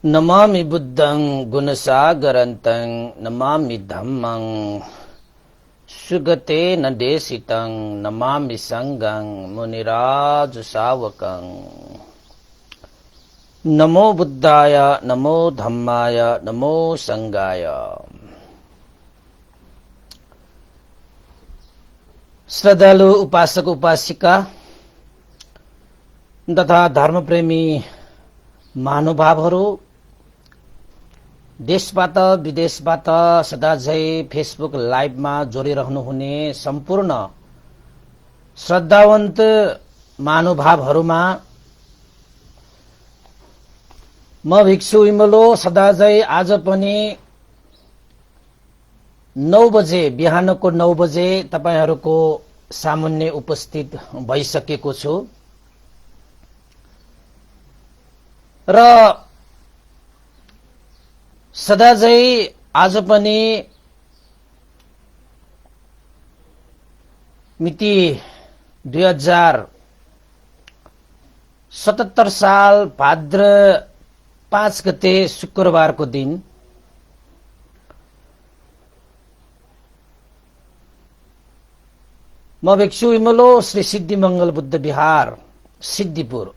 नमामि बुद्धं गुणसागरन्तं नमामि धम्मं सुगतेन देशितं नमामि संघं मुनिराजशावकं। नमो बुद्धाय नमो धम्माय नमो संघाय। श्रद्धालु उपासक उपासिका तथा धर्मप्रेमी महानुभावहरू, देशबाट विदेशबाट सदाझै फेसबुक लाइभमा जोडिरहनुहुने सम्पूर्ण श्रद्धावन्त महानुभावहरूमा म भिक्षु इमलो सदाझै आज पनि 9 बजे बिहानको 9 बजे तपाईहरूको सामुन्ने उपस्थित भइसकेको छु र सदाझै आज पनि मिति 2077 साल भाद्र 5 गते शुक्रबारको दिन म भिक्षु इमलो श्री सिद्धिमंगल बुद्ध विहार सिद्धिपुर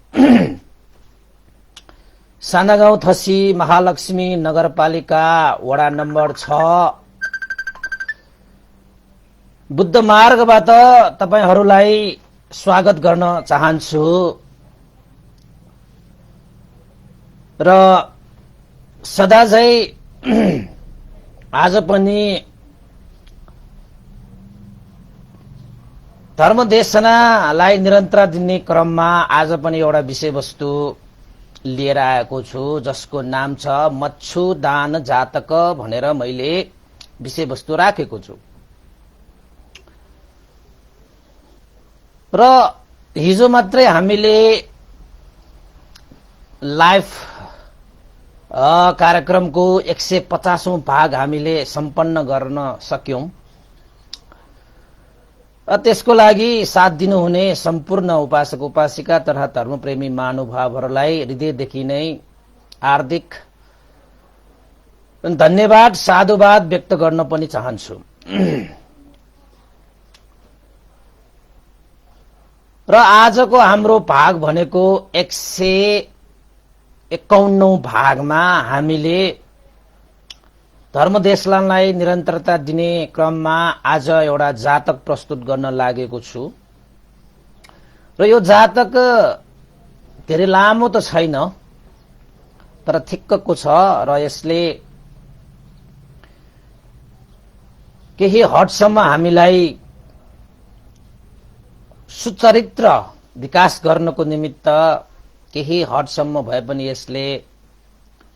सानागाउँ थसी महालक्ष्मी नगरपालिका वडा नम्बर 6 बुद्ध मार्गबाट तपाईहरूलाई स्वागत गर्न चाहन्छु र सदाझै आज पनि धर्मदेशनालाई निरन्तरता दिने क्रममा आज पनि एउटा विषयवस्तु लिएर आएको छु जसको नाम छ मच्छु दान जातक भनेर मैले विषयवस्तु राखेको छु। र हिजो मात्रै हामीले लाइभ कार्यक्रमको 150औं भाग हामीले सम्पन्न गर्न सक्यौं। त्यसको लागि साथ दिनुहुने सम्पूर्ण उपासक उपासिका तथा धर्मप्रेमी महानुभावहरूलाई हृदयदेखि नै हार्दिक धन्यवाद साधुवाद व्यक्त गर्न पनि चाहन्छु। र आजको हाम्रो भाग भनेको 151औं भागमा हामीले धर्मदेशलाई निरन्तरता दिने क्रममा आज एउटा जातक प्रस्तुत गर्न लागेको छु र यो जातक धेरै लामो त छैन तर ठिक्कको छ र यसले केही हदसम्म हामीलाई सुचरित्र विकास गर्नको निमित्त केही हदसम्म भए पनि यसले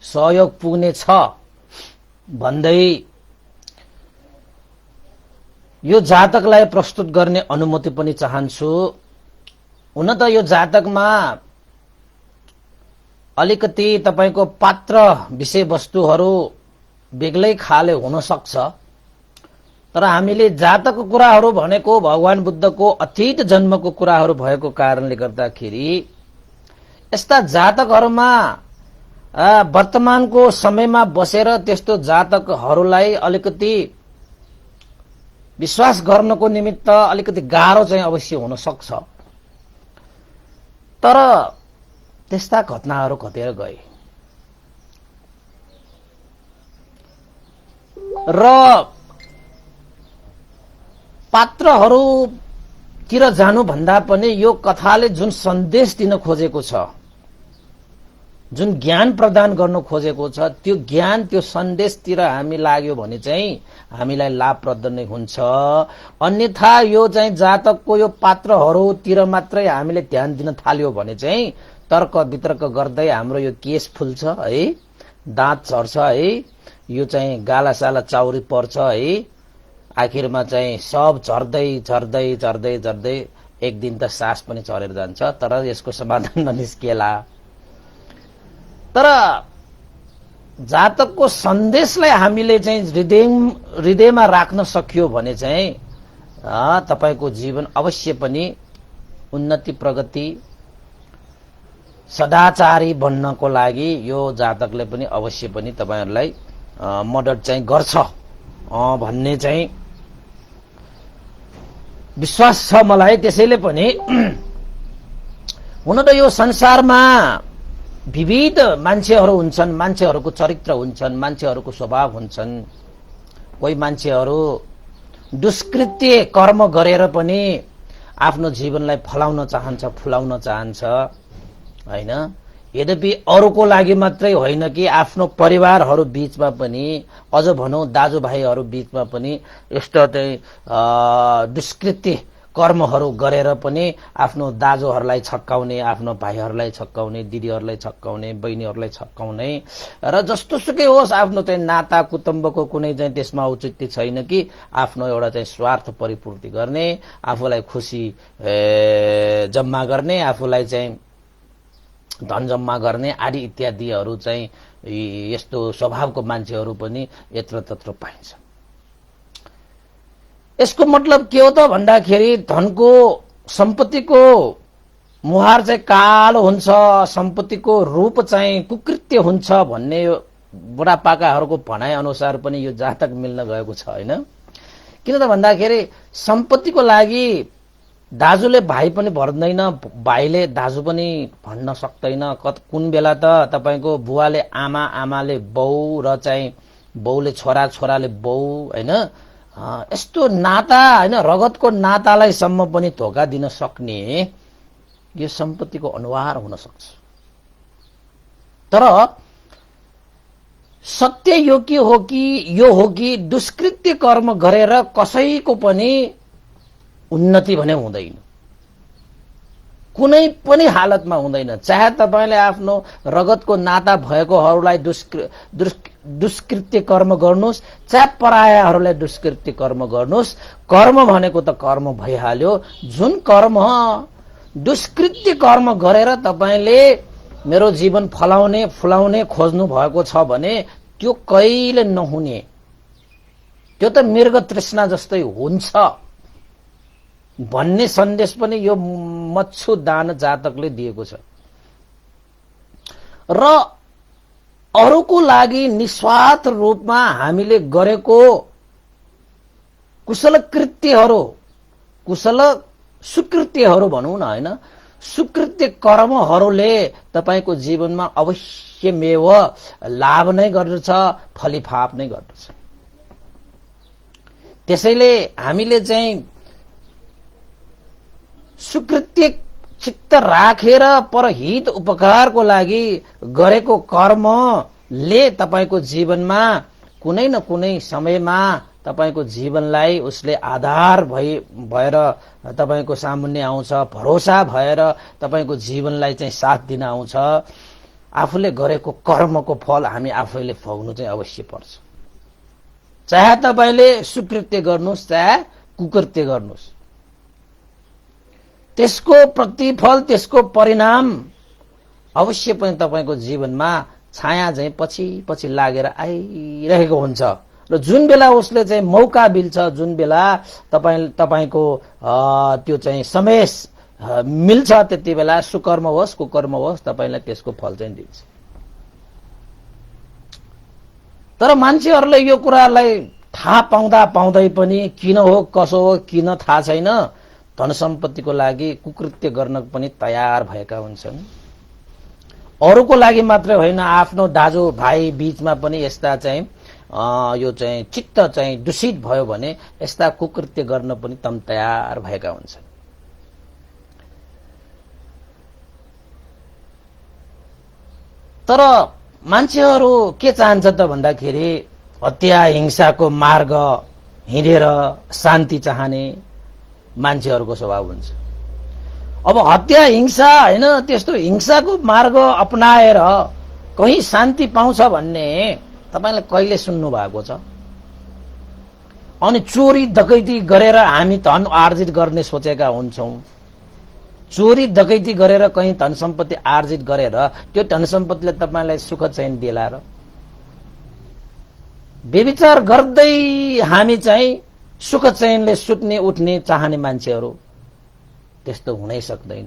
सहयोग पुग्ने छ भन्दै यो जातकलाई प्रस्तुत गर्ने अनुमति पनि चाहन्छु। हुन त यो जातकमा अलिकति तपाईको पात्र विषयवस्तुहरू बेग्लै खाले हुन सक्छ तर हामीले जातकको कुराहरू भनेको भगवान बुद्धको अतीत जन्मको कुराहरू भएको कारणले गर्दाखेरि यस्ता जातकहरूमा वर्तमानको समयमा बसेर त्यस्तो जातकहरूलाई अलिकति विश्वास गर्नको निमित्त अलिकति गाह्रो चाहिँ अवश्य हुन सक्छ तर त्यस्ता घटनाहरू घटेर गए र पात्रहरूतिर जानु भन्दा पनि यो कथाले जुन सन्देश दिन खोजेको छ जुन ज्ञान प्रदान गर्न खोजेको छ त्यो ज्ञान त्यो सन्देशतिर हामी लाग्यो भने चाहिँ हामीलाई लाभप्रद नै हुन्छ। अन्यथा यो चाहिँ जातकको यो पात्रहरूतिर मात्रै हामीले ध्यान दिन थाल्यो भने चाहिँ तर्क वितर्क गर्दै हाम्रो यो केस फुल्छ है, दाँत झर्छ है, यो चाहिँ गालासाला चाउरी पर्छ है, आखिरमा चाहिँ सब झर्दै झर्दै झर्दै झर्दै एक दिन त सास पनि झरेर जान्छ तर यसको समाधान ननिस्केला। तर जातकको सन्देशलाई हामीले चाहिँ हृदयमा राख्न सकियो भने चाहिँ तपाईको जीवन अवश्य पनि उन्नति प्रगति सदाचारी बन्नको लागि यो जातकले पनि अवश्य पनि तपाईहरुलाई मद्दत चाहिँ गर्छ भन्ने चाहिँ विश्वास छ मलाई। त्यसैले पनि हुन त यो संसारमा विविध मान्छेहरू हुन्छन्, मान्छेहरूको चरित्र हुन्छन्, मान्छेहरूको स्वभाव हुन्छन्। कोही मान्छेहरू दुष्कृत्य कर्म गरेर पनि आफ्नो जीवनलाई फलाउन चाहन्छ, फुलाउन चाहन्छ हैन। यद्यपि अरूको लागि मात्रै होइन कि आफ्नो परिवारहरू बीचमा पनि, अझ भनौं दाजुभाइहरू बीचमा पनि यस्तो चाहिँ दुष्कृत्य कर्महरू गरेर पनि आफ्नो दाजुहरूलाई छक्काउने, आफ्नो भाइहरूलाई छक्काउने, दिदीहरूलाई छक्काउने, बहिनीहरूलाई छक्काउने र जस्तोसुकै होस् आफ्नो चाहिँ नाता कुटुम्बको कुनै चाहिँ त्यसमा औचित्य छैन कि आफ्नो एउटा चाहिँ स्वार्थ परिपूर्ति गर्ने, आफूलाई खुसी जम्मा गर्ने, आफूलाई चाहिँ धन जम्मा गर्ने आदि इत्यादिहरू चाहिँ यस्तो स्वभावको मान्छेहरू पनि यत्रतत्र पाइन्छ। यसको मतलब के हो त भन्दाखेरि धनको सम्पत्तिको मुहार चाहिँ कालो हुन्छ, सम्पत्तिको रूप चाहिँ कुकृत्य हुन्छ भन्ने बुढापाकाहरूको भनाइ अनुसार पनि यो जातक मिल्न गएको छ हैन। किन त भन्दाखेरि सम्पत्तिको लागि दाजुले भाइ पनि भर्दैन, भाइले दाजु पनि भन्न सक्दैन। कुन बेला त तपाईको बुवाले आमा, आमाले बाउ र चाहिँ बाउले छोरा, छोराले बाउ हैन। यस्तो नाता हैन, रगतको नातालाई सम्म पनि धोका दिन सक्ने यो सम्पत्तिको अनुहार हुन सक्छ। तर सत्य यो हो कि दुष्कृत्य कर्म गरेर कसैको पनि उन्नति भने हुँदैन, कुनै पनि हालतमा हुँदैन। चाहे तपाईले आफ्नो रगतको नाता भएकोहरूलाई दुष्कृत्य कर्म गर्नुस्, चाहे परायाहरूलाई दुष्कृत्य कर्म गर्नुस्, कर्म भनेको त कर्म भइहाल्यो। जुन कर्म दुष्कृत्य कर्म गरेर तपाईले मेरो जीवन फलाउने फुलाउने खोज्नु भएको छ भने त्यो कहिले नहुने, त्यो त मृग तृष्णा जस्तै हुन्छ भन्ने सन्देश पनि यो मच्छु दान जातकले दिएको छ। र अरूको लागि निस्वार्थ रूपमा हामीले गरेको कुशल कृत्यहरू, कुशल सुकृत्यहरू भनौं न हैन, सुकृत्य कर्महरूले तपाईको जीवनमा अवश्यमेव लाभ नै गर्दछ, फलिफाप नै गर्दछ। त्यसैले हामीले चाहिँ सुकृत्य चित्त राखेर परहित उपकारको लागि गरेको कर्मले तपाईको जीवनमा कुनै न कुनै समयमा तपाईको जीवनलाई उसले आधार भएर तपाईको सामुन्ने आउँछ, भरोसा भएर तपाईको जीवनलाई चाहिँ साथ दिन आउँछ। आफूले गरेको कर्मको फल हामी आफैले भोग्नु चाहिँ अवश्य पर्छ। चाहे तपाईले सुकृत्य गर्नुस्, चाहे कुकृत्य गर्नुस्, त्यसको प्रतिफल, त्यसको परिणाम अवश्य पनि तपाईको जीवनमा छाया चाहिँ पछि पछि लागेर आइरहेको हुन्छ। र जुन बेला उसले चाहिँ मौका मिल्छ, जुन बेला तपाईको त्यो चाहिँ समय मिल्छ, त्यति बेला सुकर्म होस् कुकर्म होस् तपाईलाई त्यसको फल चाहिँ दिन्छ। तर मान्छेहरूले यो कुरालाई थाहा पाउँदै पनि किन हो कसो हो किन थाहा छैन, धन सम्पत्तिको लागि कुकृत्य गर्न पनि तयार भएका हुन्छन्। अरूको लागि मात्रै होइन, आफ्नो दाजु भाइ बीचमा पनि यस्ता चाहिँ यो चाहिँ चित्त चाहिँ दूषित भयो भने यस्ता कुकृत्य गर्न पनि तम तयार भएका हुन्छन्। तर मान्छेहरू के चाहन्छ त भन्दाखेरि हत्या हिंसाको मार्ग हिँडेर शान्ति चाहने मान्छेहरूको स्वभाव हुन्छ। अब हत्या हिंसा हैन, त्यस्तो हिंसाको मार्ग अपनाएर कहीं शान्ति पाउँछ भन्ने तपाईले कहिले सुन्नु भएको छ? अनि चोरी डकैती गरेर हामी धन आर्जित गर्ने सोचेका हुन्छौं। चोरी डकैती गरेर कहीं धन सम्पत्ति आर्जित गरेर त्यो धन सम्पत्तिले तपाईलाई सुख चैन दिला र व्यभिचार गर्दै हामी चाहिँ सुख चैनले सुत्ने उठ्ने चाहने मान्छेहरू त्यस्तो हुनै सक्दैन।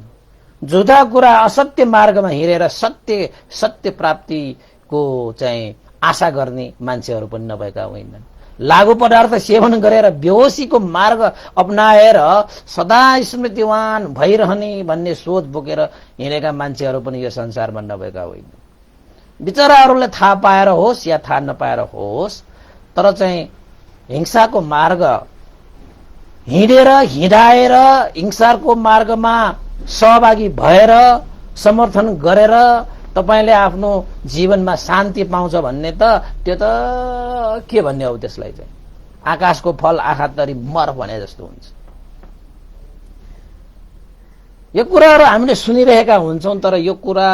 झुटा कुरा असत्य मार्गमा हिँडेर सत्य प्राप्तिको चाहिँ आशा गर्ने मान्छेहरू पनि नभएका होइनन्। लागु पदार्थ सेवन गरेर बेहोसीको मार्ग अपनाएर सदा स्मृतिवान भइरहने भन्ने सोच बोकेर हिँडेका मान्छेहरू पनि यो संसारमा नभएका होइनन्। बिचराहरूले थाहा पाएर होस् या थाहा नपाएर होस्, तर चाहिँ हिंसाको मार्ग हिँडेर हिँडाएर हिंसाको मार्गमा सहभागी भएर समर्थन गरेर तपाईले आफ्नो जीवनमा शान्ति पाउँछ भन्ने त त्यो त के भन्ने हो, त्यसलाई चाहिँ आकाशको फल आँखा तरी मर भने जस्तो हुन्छ। यो कुराहरू हामीले सुनिरहेका हुन्छौं, तर यो कुरा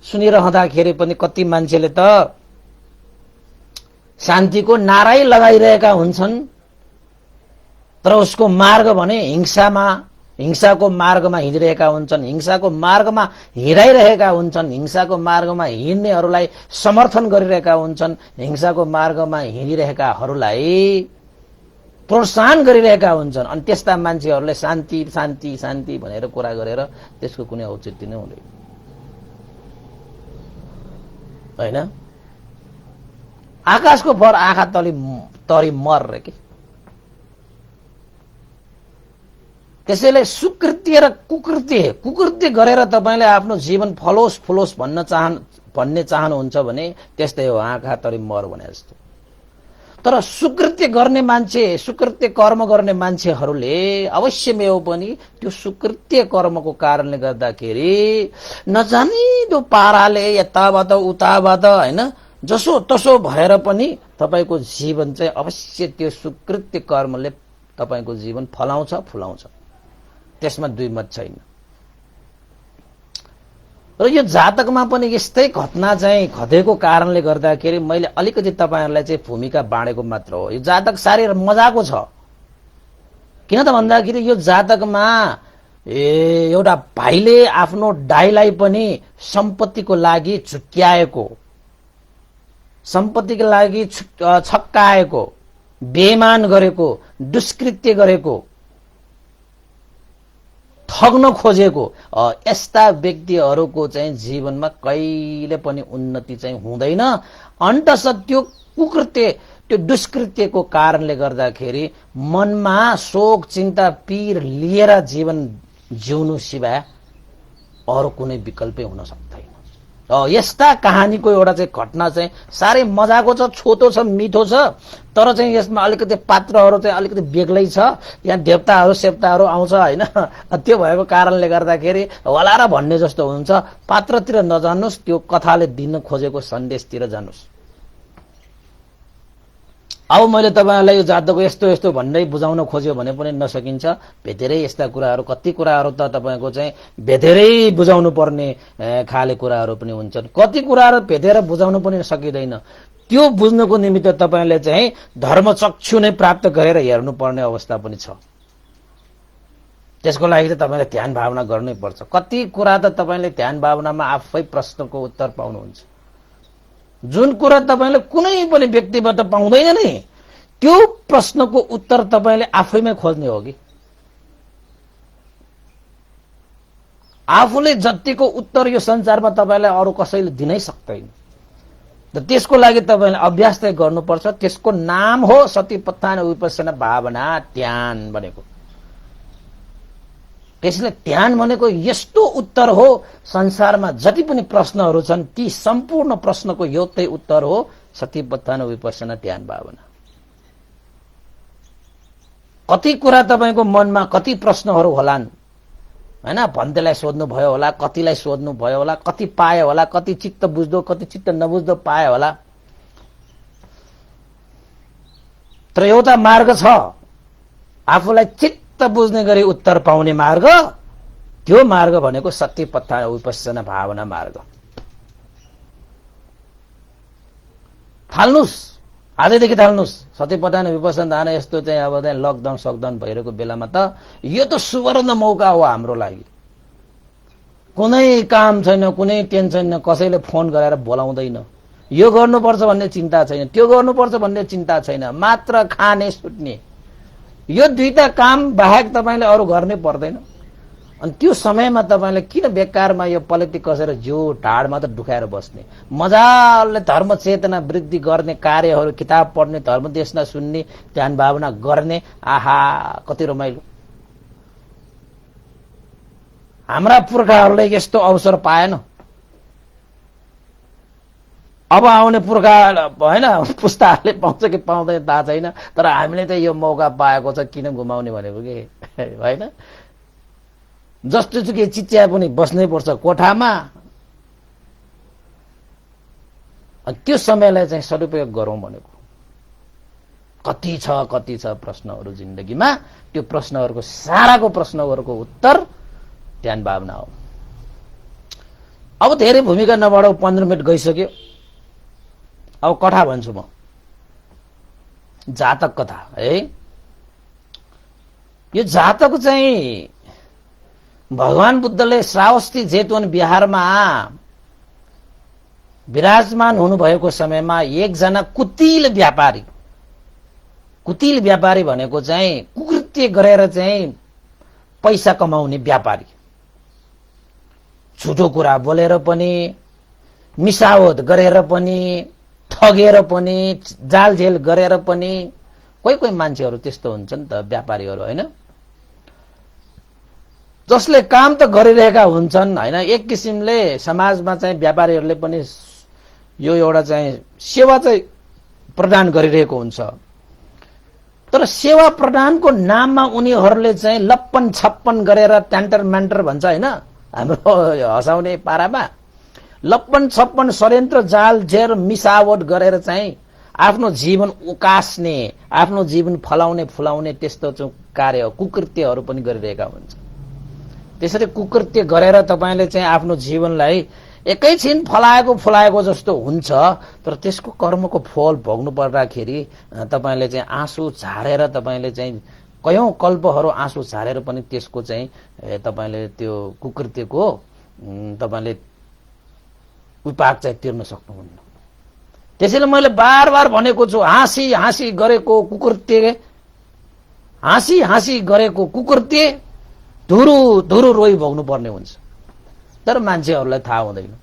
सुनिरहँदाखेरि पनि कति मान्छेले त शान्तिको नारै लगाइरहेका हुन्छन्, तर उसको मार्ग भने हिंसाको मार्गमा हिँडिरहेका हुन्छन्, हिंसाको मार्गमा हिँडाइरहेका हुन्छन्, हिंसाको मार्गमा हिँड्नेहरूलाई समर्थन गरिरहेका हुन्छन्, हिंसाको मार्गमा हिँडिरहेकाहरूलाई प्रोत्साहन गरिरहेका हुन्छन्। अनि त्यस्ता मान्छेहरूले शान्ति शान्ति शान्ति भनेर कुरा गरेर त्यसको कुनै औचित्य नै हुँदैन, हैन? आकाशको फर आँखा तरी मर के। त्यसैले सुकृत्य र कुकृत्य गरेर तपाईले आफ्नो जीवन फलोस् फुलोस् भन्ने चाहनुहुन्छ भने त्यस्तै हो, आँखा तरी मर भने जस्तो। तर सुकृत्य गर्ने मान्छे, सुकृत्य कर्म गर्ने मान्छेहरूले अवश्यमेव पनि त्यो सुकृत्य कर्मको कारणले गर्दाखेरि नजानिदो पाराले यताबाट उताबाट हैन जसो तसो भएर पनि तपाईको जीवन चाहिँ अवश्य त्यो सुकृत्य कर्मले तपाईको जीवन फलाउँछ फुलाउँछ, त्यसमा दुई मत छैन। र यो जातकमा पनि यस्तै घटना चाहिँ घटेको कारणले गर्दाखेरि मैले अलिकति तपाईहरुलाई चाहिँ भूमिका बाँडेको मात्र हो। यो जातक साह्रै मजाको छ। किन त भन्दाखेरि यो जातकमा एउटा भाइले आफ्नो दाइलाई पनि सम्पत्तिको लागि झुक्क्याएको, सम्पत्तिको लागि छक्काएको, बेइमान गरेको, दुष्कृत्य गरेको, ठग्न खोजेको, यस्ता व्यक्तिहरूको चाहिँ जीवनमा कहिले पनि उन्नति चाहिँ हुँदैन। अन्ततः त्यो कुकृत्य, त्यो दुष्कृत्यको कारणले गर्दाखेरि मनमा शोक चिन्ता पीर लिएर जीवन जिउनु सिवाय अरू कुनै विकल्पै हुन सक्दैन। यस्ता कहानीको एउटा चाहिँ घटना चाहिँ साह्रै मजाको छ, छोटो छ, मिठो छ, तर चाहिँ यसमा अलिकति पात्रहरू चाहिँ अलिकति बेग्लै छ। यहाँ देवताहरू सेवताहरू आउँछ हैन, त्यो भएको कारणले गर्दाखेरि होला र भन्ने जस्तो हुन्छ। पात्रतिर नजानुस्, त्यो कथाले दिन खोजेको सन्देशतिर जानुस्। अब मैले तपाईहरुलाई यो जातकको यस्तो यस्तो भन्दै बुझाउन खोज्यो भने पनि नसकिन्छ। भेटेरै यस्ता कुराहरू, कति कुराहरू त तपाईको चाहिँ भेटेरै बुझाउनु पर्ने खाले कुराहरू पनि हुन्छन्। कति कुराहरू भेटेर बुझाउनु पनि सकिदैन। त्यो बुझ्नको निमित्त तपाईले चाहिँ धर्मचक्षु नै प्राप्त गरेर हेर्नु पर्ने अवस्था पनि छ। त्यसको लागि त तपाईले ध्यान भावना गर्नै पर्छ। कति कुरा त तपाईले ध्यान भावनामा आफै प्रश्नको उत्तर पाउनुहुन्छ। जुन कुरा तपाईले कुनै पनि व्यक्तिबाट पाउँदैन नि, त्यो प्रश्नको उत्तर तपाईले आफैमै खोज्ने हो कि। आफूले जतिको उत्तर यो संसारमा तपाईलाई अरू कसैले दिनै सक्दैन। त्यसको लागि तपाईले अभ्यास चाहिँ गर्नुपर्छ। त्यसको नाम हो सतिपत्थान विपස්සना भावना ध्यान भनेको। त्यसले ध्यान भनेको यस्तो उत्तर हो, संसारमा जति पनि प्रश्नहरू छन् ती सम्पूर्ण प्रश्नको एउटै उत्तर हो सतिपत्थान विपස්සना ध्यान भावना। कति कुरा तपाईको मनमा कति प्रश्नहरू होलान् हैन, भन्तेलाई सोध्नु भयो होला, कतिलाई सोध्नु भयो होला, कति पाए होला, कति चित्त बुझ्दो कति चित्त नबुझ्दो पाए होला। तर एउटा मार्ग छ, आफूलाई चित्त बुझ्ने गरी उत्तर पाउने मार्ग। त्यो मार्ग भनेको सतिपत्थान विपස්සना भावना मार्ग। थाल्नुस्, आजैदेखि थाल्नुस्। सतिपत्थान विपස්සना भावना यस्तो चाहिँ अब चाहिँ लकडाउन सकडाउन भइरहेको बेलामा त यो त सुवर्ण मौका हो हाम्रो लागि। कुनै काम छैन, कुनै टेन्सन छैन, कसैले फोन गरेर बोलाउँदैन। यो गर्नुपर्छ भन्ने चिन्ता छैन, त्यो गर्नुपर्छ भन्ने चिन्ता छैन, मात्र खाने सुत्ने। यो दुईटा काम बाहेक तपाईले अरू गर्नै पर्दैन। अनि त्यो समयमा तपाईले किन बेकारमा यो पोलिटिक कसेर जो ढाडमा त ढुकाएर बस्ने, मजाले धर्म चेतना वृद्धि गर्ने कार्यहरू, किताब पढ्ने, धर्म देशना सुन्ने, ध्यान भावना गर्ने। आहा कति रमाइलो। हाम्रा पुर्खाहरूले यस्तो अवसर पाएन। अब आउने पुर्खा हैन पुस्ताहरूले पाउँछ कि पाउँदैन थाहा छैन, तर हामीले त यो मौका पाएको छ, किन गुमाउने भनेको के हैन। जस्तोसुकै चिच्या पनि बस्नै पर्छ कोठामा। त्यो समयलाई चाहिँ सदुपयोग गरौँ भनेको। कति छ प्रश्नहरू जिन्दगीमा, त्यो प्रश्नहरूको साराको प्रश्नहरूको उत्तर ध्यान भावना हो। अब धेरै भूमिका नबढाऊ, 15 मिनट गइसक्यो। अब कथा भन्छु म, जातक कथा है। यो जातक चाहिँ भगवान बुद्धले श्रावस्ती जेतवन बिहारमा विराजमान हुनुभएको समयमा एकजना कुटिल व्यापारी भनेको चाहिँ कुकृत्य गरेर चाहिँ पैसा कमाउने व्यापारी, झुटो कुरा बोलेर पनि, मिसावट गरेर पनि, ठगेर पनि, जालझेल गरेर पनि, कोही मान्छेहरू त्यस्तो हुन्छ नि त व्यापारीहरू हैन, जसले काम त गरिरहेका हुन्छन् हैन। एक किसिमले समाजमा चाहिँ व्यापारीहरूले पनि यो एउटा चाहिँ सेवा चाहिँ प्रदान गरिरहेको हुन्छ, तर सेवा प्रदानको नाममा उनीहरूले चाहिँ लप्पन छप्पन गरेर ट्यान्टर म्यान्टर भन्छ हैन हाम्रो हँसाउने पारामा, लप्पन छप्पन षड्यन्त्र जाल झेर मिसावट गरेर चाहिँ आफ्नो जीवन उकास्ने, आफ्नो जीवन फलाउने फुलाउने त्यस्तो चाहिँ कार्य कुकृत्यहरू पनि गरिरहेका हुन्छ। त्यसरी कुकृत्य गरेर तपाईले चाहिँ आफ्नो जीवनलाई एकैछिन फलाएको जस्तो हुन्छ, तर त्यसको कर्मको फल भोग्नु पर्दाखेरि तपाईले चाहिँ आँसु झारेर, तपाईले चाहिँ कयौं कल्पहरू आँसु झारेर पनि त्यसको चाहिँ तपाईले त्यो कुकृत्यको तपाईले विपाक चाहिँ तिर्न सक्नुहुन्न। त्यसैले मैले बार भनेको छु, हाँसी गरेको कुकृत्य धुरु रोइ भोग्नु पर्ने हुन्छ, तर मान्छेहरूलाई थाहा हुँदैन।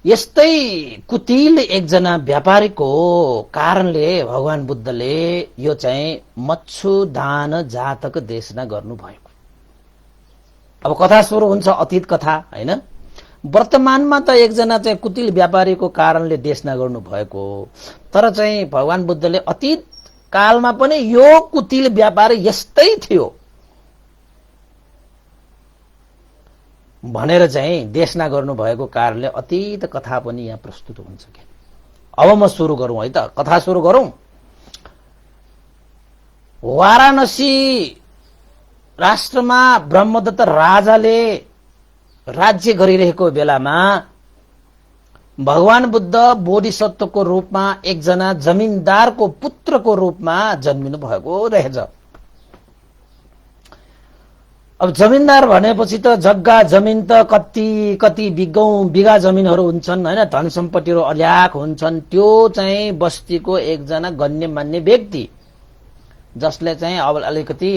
यस्तै कुटिल एकजना व्यापारीको कारणले भगवान बुद्धले यो चाहिँ मच्छुदान जातक देशना गर्नु भएको। अब कथा सुरु हुन्छ, अतीत कथा हैन। वर्तमानमा त एकजना चाहिँ कुटिल व्यापारीको कारणले देशना गर्नु भएको, तर चाहिँ भगवान बुद्धले अतीत कालमा पनि यो कुटिल व्यापारी यस्तै थियो भनेर चाहिँ देशना गर्नु भएको कारणले अतीत कथा पनि यहाँ प्रस्तुत हुन्छ के। अब म सुरु गरौँ है त, कथा सुरु गरौँ। वाराणसी राष्ट्रमा ब्रह्मदत्त राजाले राज्य गरिरहेको बेलामा भगवान बुद्ध बोधिसत्वको रूपमा एकजना जमिनदारको पुत्रको रूपमा जन्मिनु भएको रहेछ। अब जमिनदार भनेपछि त जग्गा जमिन त कति बिघा जमिनहरू हुन्छन् हैन, धन सम्पत्तिहरू अल्याक हुन्छन्। त्यो चाहिँ बस्तीको एकजना गण्यमान्य व्यक्ति जसले चाहिँ अब अलिकति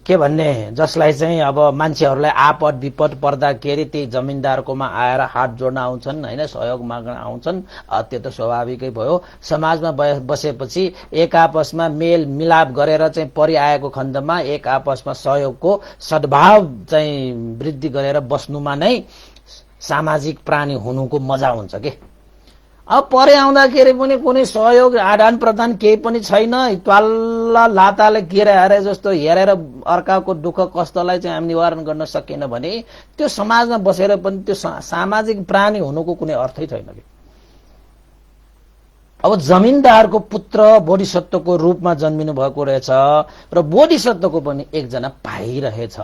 के भन्ने, जसलाई चाहिँ अब मान्छेहरूलाई आपद विपद पर्दाखेरि त्यही जमिनदारकोमा आएर हात जोड्न आउँछन् हैन, सहयोग माग्न आउँछन्। त्यो त स्वाभाविकै भयो। समाजमा बसेपछि एक आपसमा मेल मिलाप गरेर चाहिँ परिआएको खण्डमा एक आपसमा सहयोगको सद्भाव चाहिँ वृद्धि गरेर बस्नुमा नै सामाजिक प्राणी हुनुको मजा हुन्छ के। अब परे आउँदाखेरि पनि कुनै सहयोग आदान प्रदान केही पनि छैन, त्वाल्ला लाताले गिराएर जस्तो हेरेर अर्काको दुःख कष्टलाई चाहिँ हामी निवारण गर्न सकेन भने त्यो समाजमा बसेर पनि त्यो सामाजिक प्राणी हुनुको कुनै अर्थै छैन कि। अब जमिनदारको पुत्र बोधिसत्वको रूपमा जन्मिनु भएको रहेछ र बोधिसत्वको पनि एकजना भाइ रहेछ।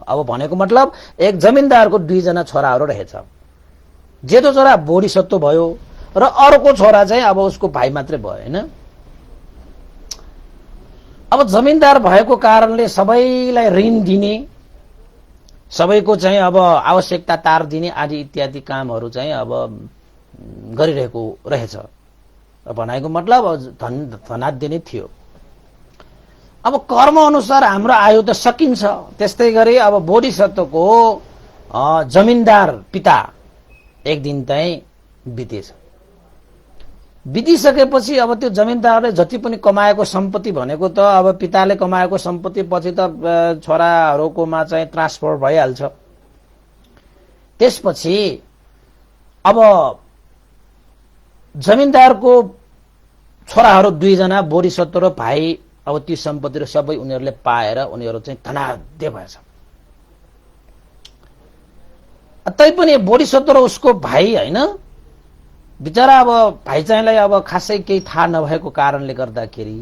अब भनेको मतलब एक जमिनदारको दुईजना छोराहरू रहेछ। जेठो छोरा बोधिसत्व भयो र अर्को छोरा चाहिँ अब उसको भाइ मात्रै भयो हैन। अब जमिनदार भएको कारणले सबैलाई ऋण दिने, सबैको चाहिँ अब आवश्यकता तार दिने आदि इत्यादि कामहरू चाहिँ अब गरिरहेको रहेछ। भनेको मतलब धनाढ्य नै थियो। अब कर्म अनुसार हाम्रो आयु त सकिन्छ। त्यस्तै गरी अब बोधिसत्वको जमिनदार पिता एक दिन चाहिँ बितेछ। बितिसकेपछि अब त्यो जमिनदारले जति पनि कमाएको सम्पत्ति भनेको त अब पिताले कमाएको सम्पत्ति पछि त छोराहरूकोमा चाहिँ ट्रान्सफर भइहाल्छ। त्यसपछि अब जमिनदारको छोराहरू दुईजना बोधिसत्व र भाइ अब ती सम्पत्ति र सबै उनीहरूले पाएर उनीहरू चाहिँ धनाढ्य भएछ। तैपनि बोधिसत्व र उसको भाइ होइन बिचरा अब भाइ चाहिँलाई अब खासै केही थाहा नभएको कारणले गर्दाखेरि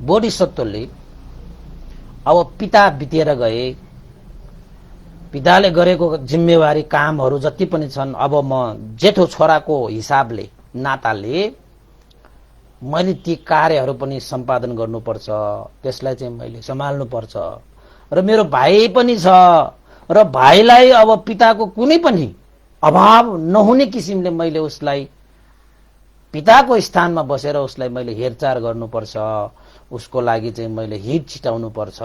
बोधिसत्वले अब पिता बितेर गए, पिताले गरेको जिम्मेवारी कामहरू जति पनि छन् अब म जेठो छोराको हिसाबले नाताले मैले ती कार्यहरू पनि सम्पादन गर्नुपर्छ, त्यसलाई चाहिँ मैले सम्हाल्नुपर्छ र मेरो भाइ पनि छ र भाइलाई अब पिताको कुनै पनि अभाव नहुने किसिमले मैले उसलाई पिताको स्थानमा बसेर उसलाई मैले हेरचाह गर्नुपर्छ, उसको लागि चाहिँ मैले हित छिटाउनु पर्छ,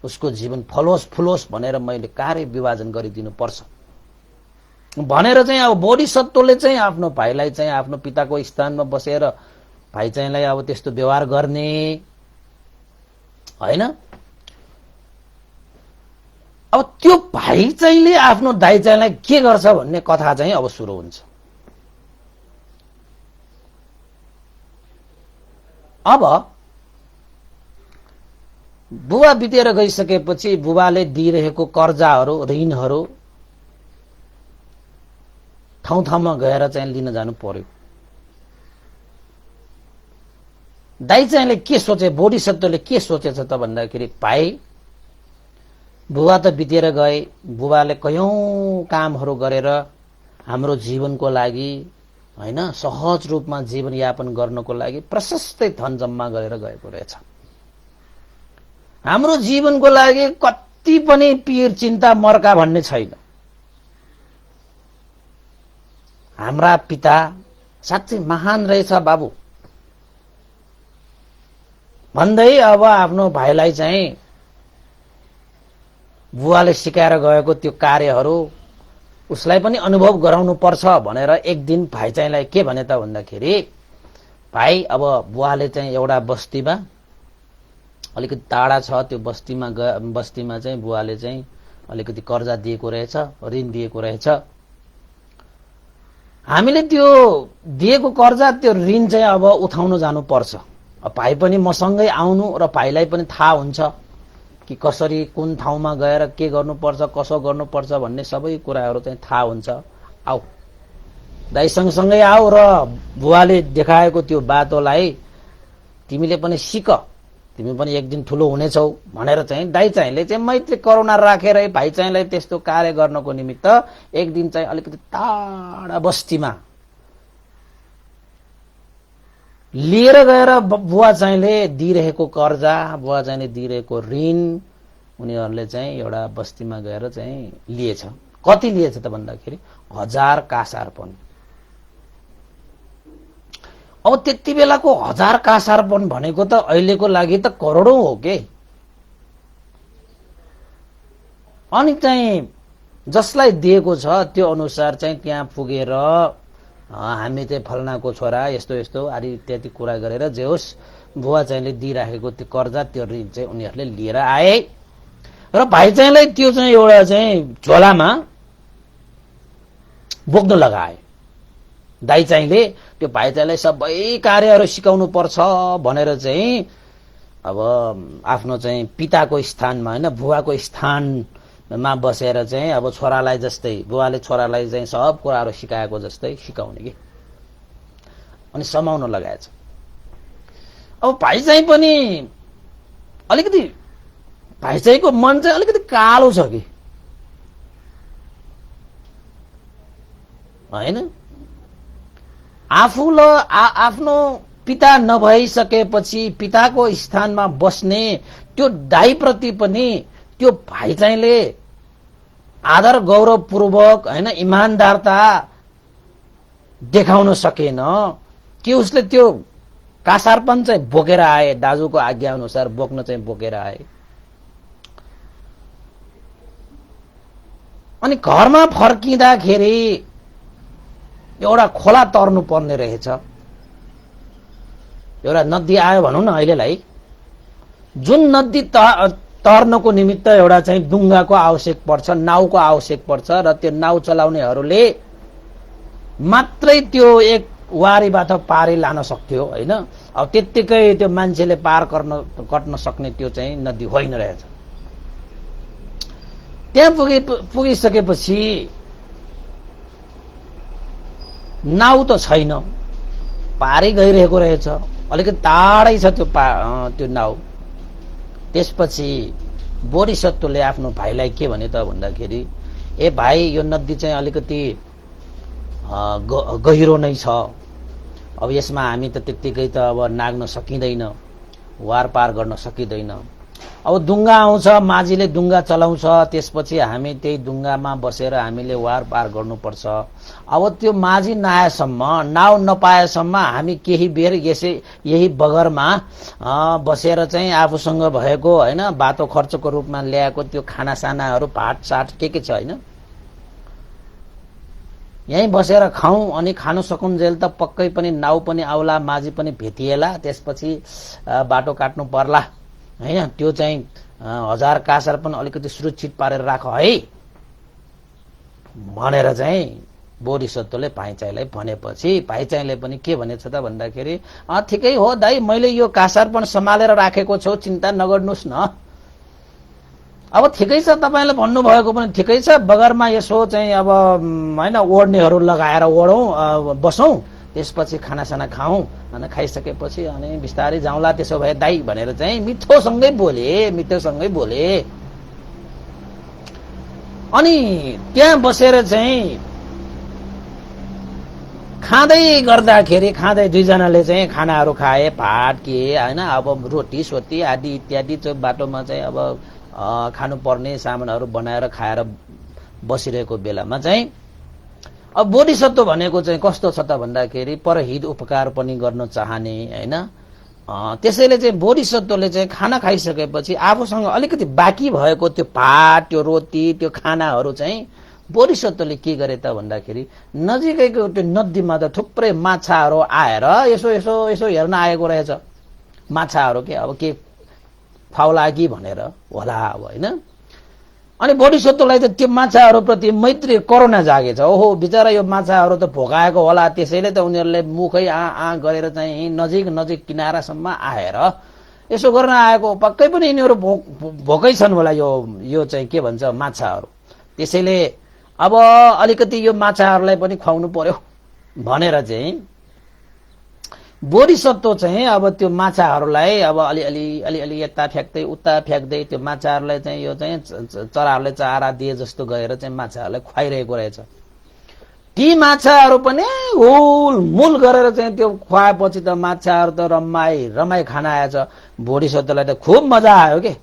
उसको जीवन फलोस् फुलोस् भनेर मैले कार्य विभाजन गरिदिनु पर्छ भनेर चाहिँ अब बोधिसत्वले चाहिँ आफ्नो भाइलाई चाहिँ आफ्नो पिताको स्थानमा बसेर भाइ चाहिँलाई अब त्यस्तो व्यवहार गर्ने होइन। अब त्यो भाइ चाहिँले आफ्नो दाइ चाहिँलाई के गर्छ भन्ने कथा चाहिँ अब सुरु हुन्छ। अब बुबा बितेर गइसकेपछि बुबाले दिइरहेको कर्जाहरू ऋणहरू ठाउँ ठाउँमा गएर चाहिँ लिन जानु पर्यो। दाइ चाहिँले के सोचे, बोधिसत्वले के सोचेछ त भन्दाखेरि भाइ बुबा त बितेर गए, बुबाले कयौं कामहरू गरेर हाम्रो जीवनको लागि होइन सहज रूपमा जीवनयापन गर्नको लागि प्रशस्तै धन जम्मा गरेर गएको रहेछ। हाम्रो जीवनको लागि कति पनि पीर चिन्ता मर्का भन्ने छैन। हाम्रा पिता साँच्चै महान रहेछ बाबु भन्दै अब आफ्नो भाइलाई चाहिँ बुवाले सिकाएर गएको त्यो कार्यहरू उसलाई पनि अनुभव गराउनु पर्छ भनेर एक दिन भाइ चाहिँलाई के भने त भन्दाखेरि भाइ अब बुवाले चाहिँ एउटा बस्तीमा अलिकति टाढा छ त्यो बस्तीमा चाहिँ बुवाले चाहिँ अलिकति कर्जा दिएको रहेछ, ऋण दिएको रहेछ। हामीले त्यो दिएको कर्जा त्यो ऋण चाहिँ अब उठाउन जानु पर्छ। भाइ पनि मसँगै आउनु र भाइलाई पनि थाहा हुन्छ कि कसरी कुन ठाउँमा गएर के गर्नुपर्छ कसो गर्नुपर्छ भन्ने सबै कुराहरू चाहिँ थाहा हुन्छ। आऊ दाइ सँगसँगै आऊ र बुवाले देखाएको त्यो बाटोलाई तिमीले पनि सिक, तिमी पनि एक दिन ठुलो हुनेछौ भनेर चाहिँ दाइ चाहिँले चाहिँ मैत्री करुणा राखेर भाइ चाहिँलाई त्यस्तो कार्य गर्नको निमित्त एक दिन चाहिँ अलिकति टाढा बस्तीमा लिएर गएर बुवा चाहिँले दिइरहेको कर्जा, बुवा चाहिँले दिइरहेको ऋण उनीहरूले चाहिँ एउटा बस्तीमा गएर चाहिँ लिएछ। कति लिएछ त भन्दाखेरि 1000 कासार्पण। अब त्यति बेलाको 1000 कासार्पण भनेको त अहिलेको लागि त करोडौं हो के। अनि चाहिँ जसलाई दिएको छ त्यो अनुसार चाहिँ त्यहाँ पुगेर हामी चाहिँ फलनाको छोरा यस्तो यस्तो आदि इत्यादि कुरा गरेर जे होस् बुवा चाहिँले दिइराखेको त्यो कर्जा त्यो ऋण चाहिँ उनीहरूले लिएर आए र भाइ चाहिँलाई त्यो चाहिँ एउटा चाहिँ झोलामा बोक्न लगाए। दाइ चाहिँले त्यो भाइ चाहिँलाई सबै कार्यहरू सिकाउनु पर्छ भनेर चाहिँ अब आफ्नो चाहिँ पिताको स्थानमा होइन बुवाको स्थानमा बसेर चाहिँ अब छोरालाई जस्तै बुवाले छोरालाई चाहिँ सब कुराहरू सिकाएको जस्तै सिकाउने कि अनि समाउन लगाएछ। अब भाइ चाहिँ पनि अलिकति भाइ चाहिँको मन चाहिँ अलिकति कालो छ कि होइन। आफ्नो पिता नभइसकेपछि पिताको स्थानमा बस्ने त्यो दाइप्रति पनि त्यो भाइ चाहिँले आदर गौरवपूर्वक होइन इमानदारता देखाउन सकेन कि उसले त्यो कासारपन चाहिँ बोकेर आए, दाजुको आज्ञा अनुसार बोक्न चाहिँ बोकेर आए। अनि घरमा फर्किँदाखेरि एउटा खोला तर्नु पर्ने रहेछ। एउटा नदी आयो भनौँ न अहिलेलाई, जुन नदी तर्नको निमित्त एउटा चाहिँ डुङ्गाको आवश्यक पर्छ, नाउको आवश्यक पर्छ, र त्यो नाउ चलाउनेहरूले मात्रै त्यो एक वारीबाट पारी लान सक्थ्यो होइन। अब त्यत्तिकै त्यो मान्छेले पार कट्न सक्ने त्यो चाहिँ नदी होइन रहेछ। त्यहाँ पुगिसकेपछि नाउ त छैन, पारी गइरहेको रहेछ, अलिकति टाढै छ त्यो नाउ। त्यसपछि बोधिसत्वले आफ्नो भाइलाई के भने त भन्दाखेरि, ए भाइ, यो नदी चाहिँ अलिकति गहिरो नै छ, अब यसमा हामी त त्यत्तिकै त अब नाग्न सकिँदैन, वार पार गर्न सकिँदैन। अब डुङ्गा आउँछ, माझीले डुङ्गा चलाउँछ, त्यसपछि हामी त्यही डुङ्गामा बसेर हामीले वार पार गर्नुपर्छ। अब त्यो माझी नआएसम्म, नाउ नपाएसम्म हामी केही बेर यही बगरमा बसेर चाहिँ आफूसँग भएको होइन बाटो खर्चको रूपमा ल्याएको त्यो खानासानाहरू भाटसाट के छ होइन, यहीँ बसेर खाउँ। अनि खानु सकुन्जेल त पक्कै पनि नाउ पनि आउला, माझी पनि भेटिएला, त्यसपछि बाटो काट्नु पर्ला होइन। त्यो चाहिँ हजार कासार पनि अलिकति सुरक्षित पारेर राख है भनेर चाहिँ बोधिसत्वले भाइचाइलाई भनेपछि भाइचाइले पनि के भनेछ त भन्दाखेरि, ठिकै हो दाइ, मैले यो कासार पनि सम्हालेर राखेको छु, चिन्ता नगर्नुहोस् न। अब ठिकै छ, तपाईँले भन्नुभएको पनि ठिकै छ, बगरमा यसो चाहिँ अब होइन ओढ्नेहरू लगाएर ओढौँ, बसौँ, त्यसपछि खानासाना खाउँ, अनि खाइसकेपछि अनि बिस्तारै जाउँला, त्यसो भए दाइ भनेर चाहिँ मिठोसँगै बोले। अनि त्यहाँ बसेर चाहिँ खाँदै दुईजनाले चाहिँ खानाहरू खाए, भात के होइन, अब रोटी सोटी आदि इत्यादि चाहिँ बाटोमा चाहिँ अब खानुपर्ने सामानहरू बनाएर खाएर बसिरहेको बेलामा चाहिँ अब बोधिसत्व भनेको चाहिँ कस्तो छ त भन्दाखेरि परहित उपकार पनि गर्न चाहने होइन। त्यसैले चाहिँ बोधिसत्वले चाहिँ खाना खाइसकेपछि आफूसँग अलिकति बाँकी भएको त्यो भात, त्यो रोटी, त्यो खानाहरू चाहिँ बोधिसत्वले के गरे त भन्दाखेरि नजिकैको त्यो नदीमा त थुप्रै माछाहरू आएर यसो हेर्न आएको रहेछ। माछाहरू के अब के फाउला कि भनेर होला अब होइन। अनि बोधिसत्वलाई त त्यो माछाहरूप्रति मैत्री करुणा जागेछ। ओहो बिचरा यो माछाहरू त भोकाएको होला, त्यसैले त उनीहरूले मुखै आ गरेर चाहिँ नजिक किनारासम्म आएर यसो गर्न आएको, पक्कै पनि यिनीहरू भोकै छन् होला यो चाहिँ के भन्छ माछाहरू, त्यसैले अब अलिकति यो माछाहरूलाई पनि खुवाउनु पर्यो भनेर चाहिँ बोधिसत्व चाहिँ अब त्यो माछाहरूलाई अब अलि यता फ्याक्दै उता फ्याक्दै त्यो माछाहरूलाई चाहिँ यो चाहिँ चराहरूले चारा दिए जस्तो गएर चाहिँ माछाहरूलाई खुवाइरहेको रहेछ। ती माछाहरू पनि हुलमुल गरेर चाहिँ त्यो खुवाएपछि त माछाहरू त रमाई खान आएछ। बोधिसत्वलाई त खुब मजा आयो के।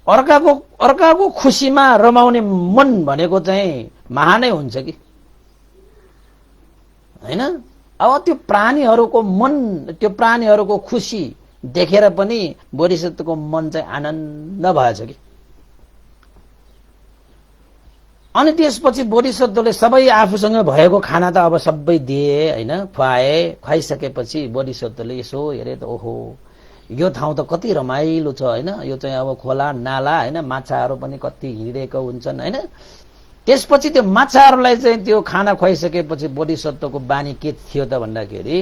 अर्काको खुसीमा रमाउने मन भनेको चाहिँ महानै हुन्छ कि होइन। अब त्यो प्राणीहरूको मन, त्यो प्राणीहरूको खुसी देखेर पनि बोधिसत्वको मन चाहिँ आनन्द भएछ कि। अनि त्यसपछि बोधिसत्वले सबै आफूसँग भएको खाना त अब सबै दिए होइन, खुवाइसकेपछि बोधिसत्वले यसो हेरे त ओहो यो ठाउँ त कति रमाइलो छ होइन। यो चाहिँ अब खोला नाला होइन, माछाहरू पनि कति हिँडिरहेको हुन्छन् होइन। त्यसपछि त्यो माछाहरूलाई चाहिँ त्यो खाना खुवाइसकेपछि बोधिसत्वको बानी के थियो त भन्दाखेरि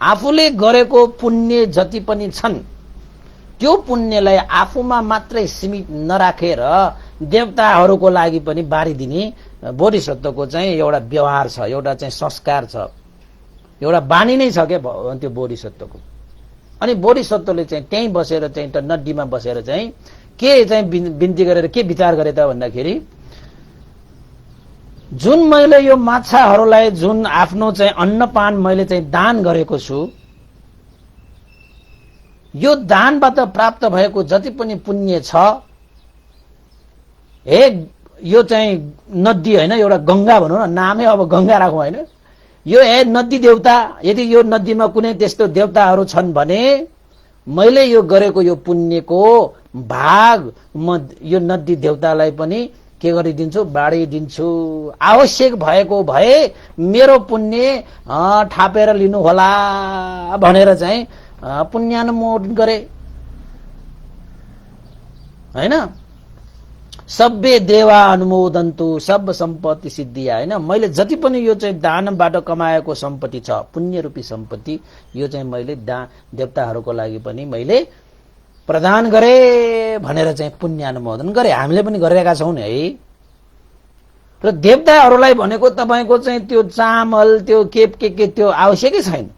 आफूले गरेको पुण्य जति पनि छन् त्यो पुण्यलाई आफूमा मात्रै सीमित नराखेर देवताहरूको लागि पनि बाँडिदिने बोधिसत्वको चाहिँ एउटा व्यवहार छ, एउटा चाहिँ संस्कार छ, एउटा बानी नै छ क्या त्यो बोधिसत्वको। अनि बोधिसत्वले चाहिँ त्यहीँ बसेर चाहिँ त नदीमा बसेर चाहिँ के चाहिँ बिन्ती गरेर के विचार गरे त भन्दाखेरि जुन मैले यो माछाहरूलाई जुन आफ्नो चाहिँ अन्नपान मैले चाहिँ दान गरेको छु, यो दानबाट प्राप्त भएको जति पनि पुण्य छ, हे यो चाहिँ नदी होइन, एउटा गंगा भनौँ न, नामै अब गंगा राखौँ होइन, यो नदी देवता, यदि यो नदीमा कुनै त्यस्तो देवताहरू छन् भने मैले यो गरेको यो पुण्यको भाग म यो नदी देवतालाई पनि के गरिदिन्छु, बाँडिदिन्छु। आवश्यक भएको भए मेरो पुण्य थापेर लिनु होला भनेर चाहिँ पुण्यानुमोदन गरे, हैन। सब्बे देवा अनुमोदन्तु सब सम्पत्ति सिद्धिया, हैन। मैले जति पनि यो चाहिँ दानबाट कमाएको सम्पत्ति छ, पुण्य रूपी सम्पत्ति, यो चाहिँ मैले देवताहरूको लागि पनि मैले प्रदान गरे भनेर चाहिँ पुण्यानुमोदन गरे। हामीले पनि गरिरहेका छौं नि है। र देवताहरूलाई भनेको तपाईको चाहिँ त्यो चामल, त्यो के त्यो आवश्यकै छैन।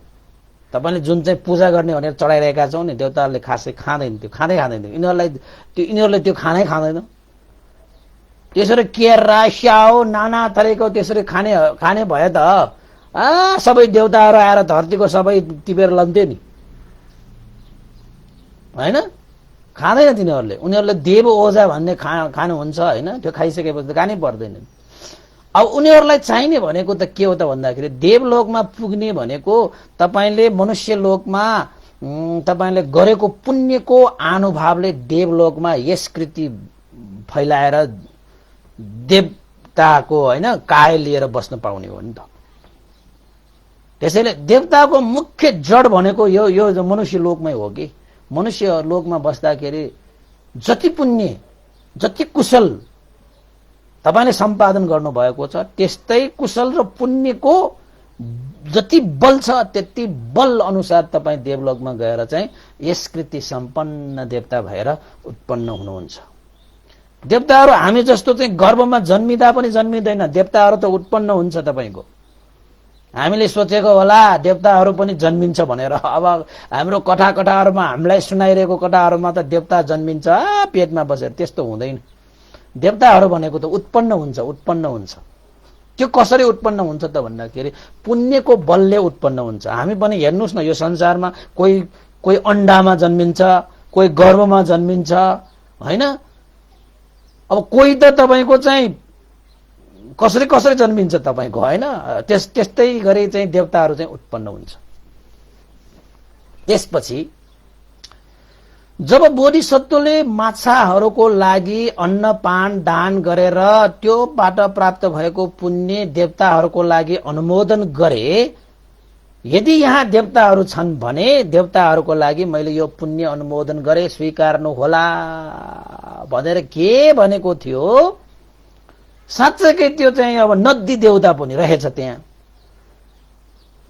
तपाईले जुन चाहिँ पूजा गर्ने भनेर चढाइरहेका छौ नि, देवताहरूले खासै खाँदैन, त्यो खाँदैन। यिनीहरूले त्यो खानै खाँदैन। त्यसरी केरा स्याउ नाना थरीको त्यसरी खाने भए त सबै देवताहरू आएर धरतीको सबै टिपेर लन्थे नि, हैन। खाँदैन तिनीहरूले। उनीहरूले देव ओझा भन्ने खानुहुन्छ, हैन। त्यो खाइसकेपछि त खानै पर्दैन। अब उनीहरूलाई चाहिने भनेको त के हो त भन्दाखेरि देवलोकमा पुग्ने भनेको तपाईले मनुष्य लोकमा तपाईले गरेको पुण्यको अनुभावले देवलोकमा यस कृति फैलाएर देवताको, हैन, काय लिएर बस्न पाउने हो नि त। त्यसैले देवताको मुख्य जड भनेको यो मनुष्य लोकमै हो कि मनुष्य लोकमा बस्दाखेरि जति पुण्य, जति कुशल तपाईले सम्पादन गर्नु भएको छ, त्यस्तै कुशल र पुण्यको जति बल छ त्यति बल अनुसार तपाई देवलोकमा गएर चाहिँ यस कृति सम्पन्न देवता भएर उत्पन्न हुनुहुन्छ। देवताहरू हामी जस्तो चाहिँ गर्भमा जन्मिदा पनि जन्मिदैन, देवताहरू त उत्पन्न हुन्छ। तपाईको हामीले सोचेको होला देवताहरू पनि जन्मिन्छ भनेर। अब हाम्रो कथा-कथाहरूमा हामीलाई सुनाइरहेको कथाहरूमा त देवता जन्मिन्छ पेटमा बसेर, त्यस्तो हुँदैन। देवताहरू भनेको त उत्पन्न हुन्छ। त्यो कसरी उत्पन्न हुन्छ त भन्दाखेरि पुण्यको बलले उत्पन्न हुन्छ। हामी पनि हेर्नुस् न, यो संसारमा कोही अण्डामा जन्मिन्छ, कोही गर्भमा जन्मिन्छ, हैन। अब कोही त तपाईको चाहिँ कसरी जन्मिन्छ तपाईको, हैन। त्यस्तै गरी चाहिँ देवताहरू चाहिँ उत्पन्न हुन्छ। त्यसपछि जब बोधिसत्वले माछाहरूको लागि अन्नपान दान गरेर त्योबाट प्राप्त भएको पुण्य देवताहरूको लागि अनुमोदन गरे, यदि यहाँ देवताहरू छन् भने देवताहरूको लागि मैले यो पुण्य अनुमोदन गरे, स्वीकार्नु होला भनेर के भनेको थियो। साँच्चै त्यो चाहिँ अब नदी देवता पनि रहेछ त्यहाँ।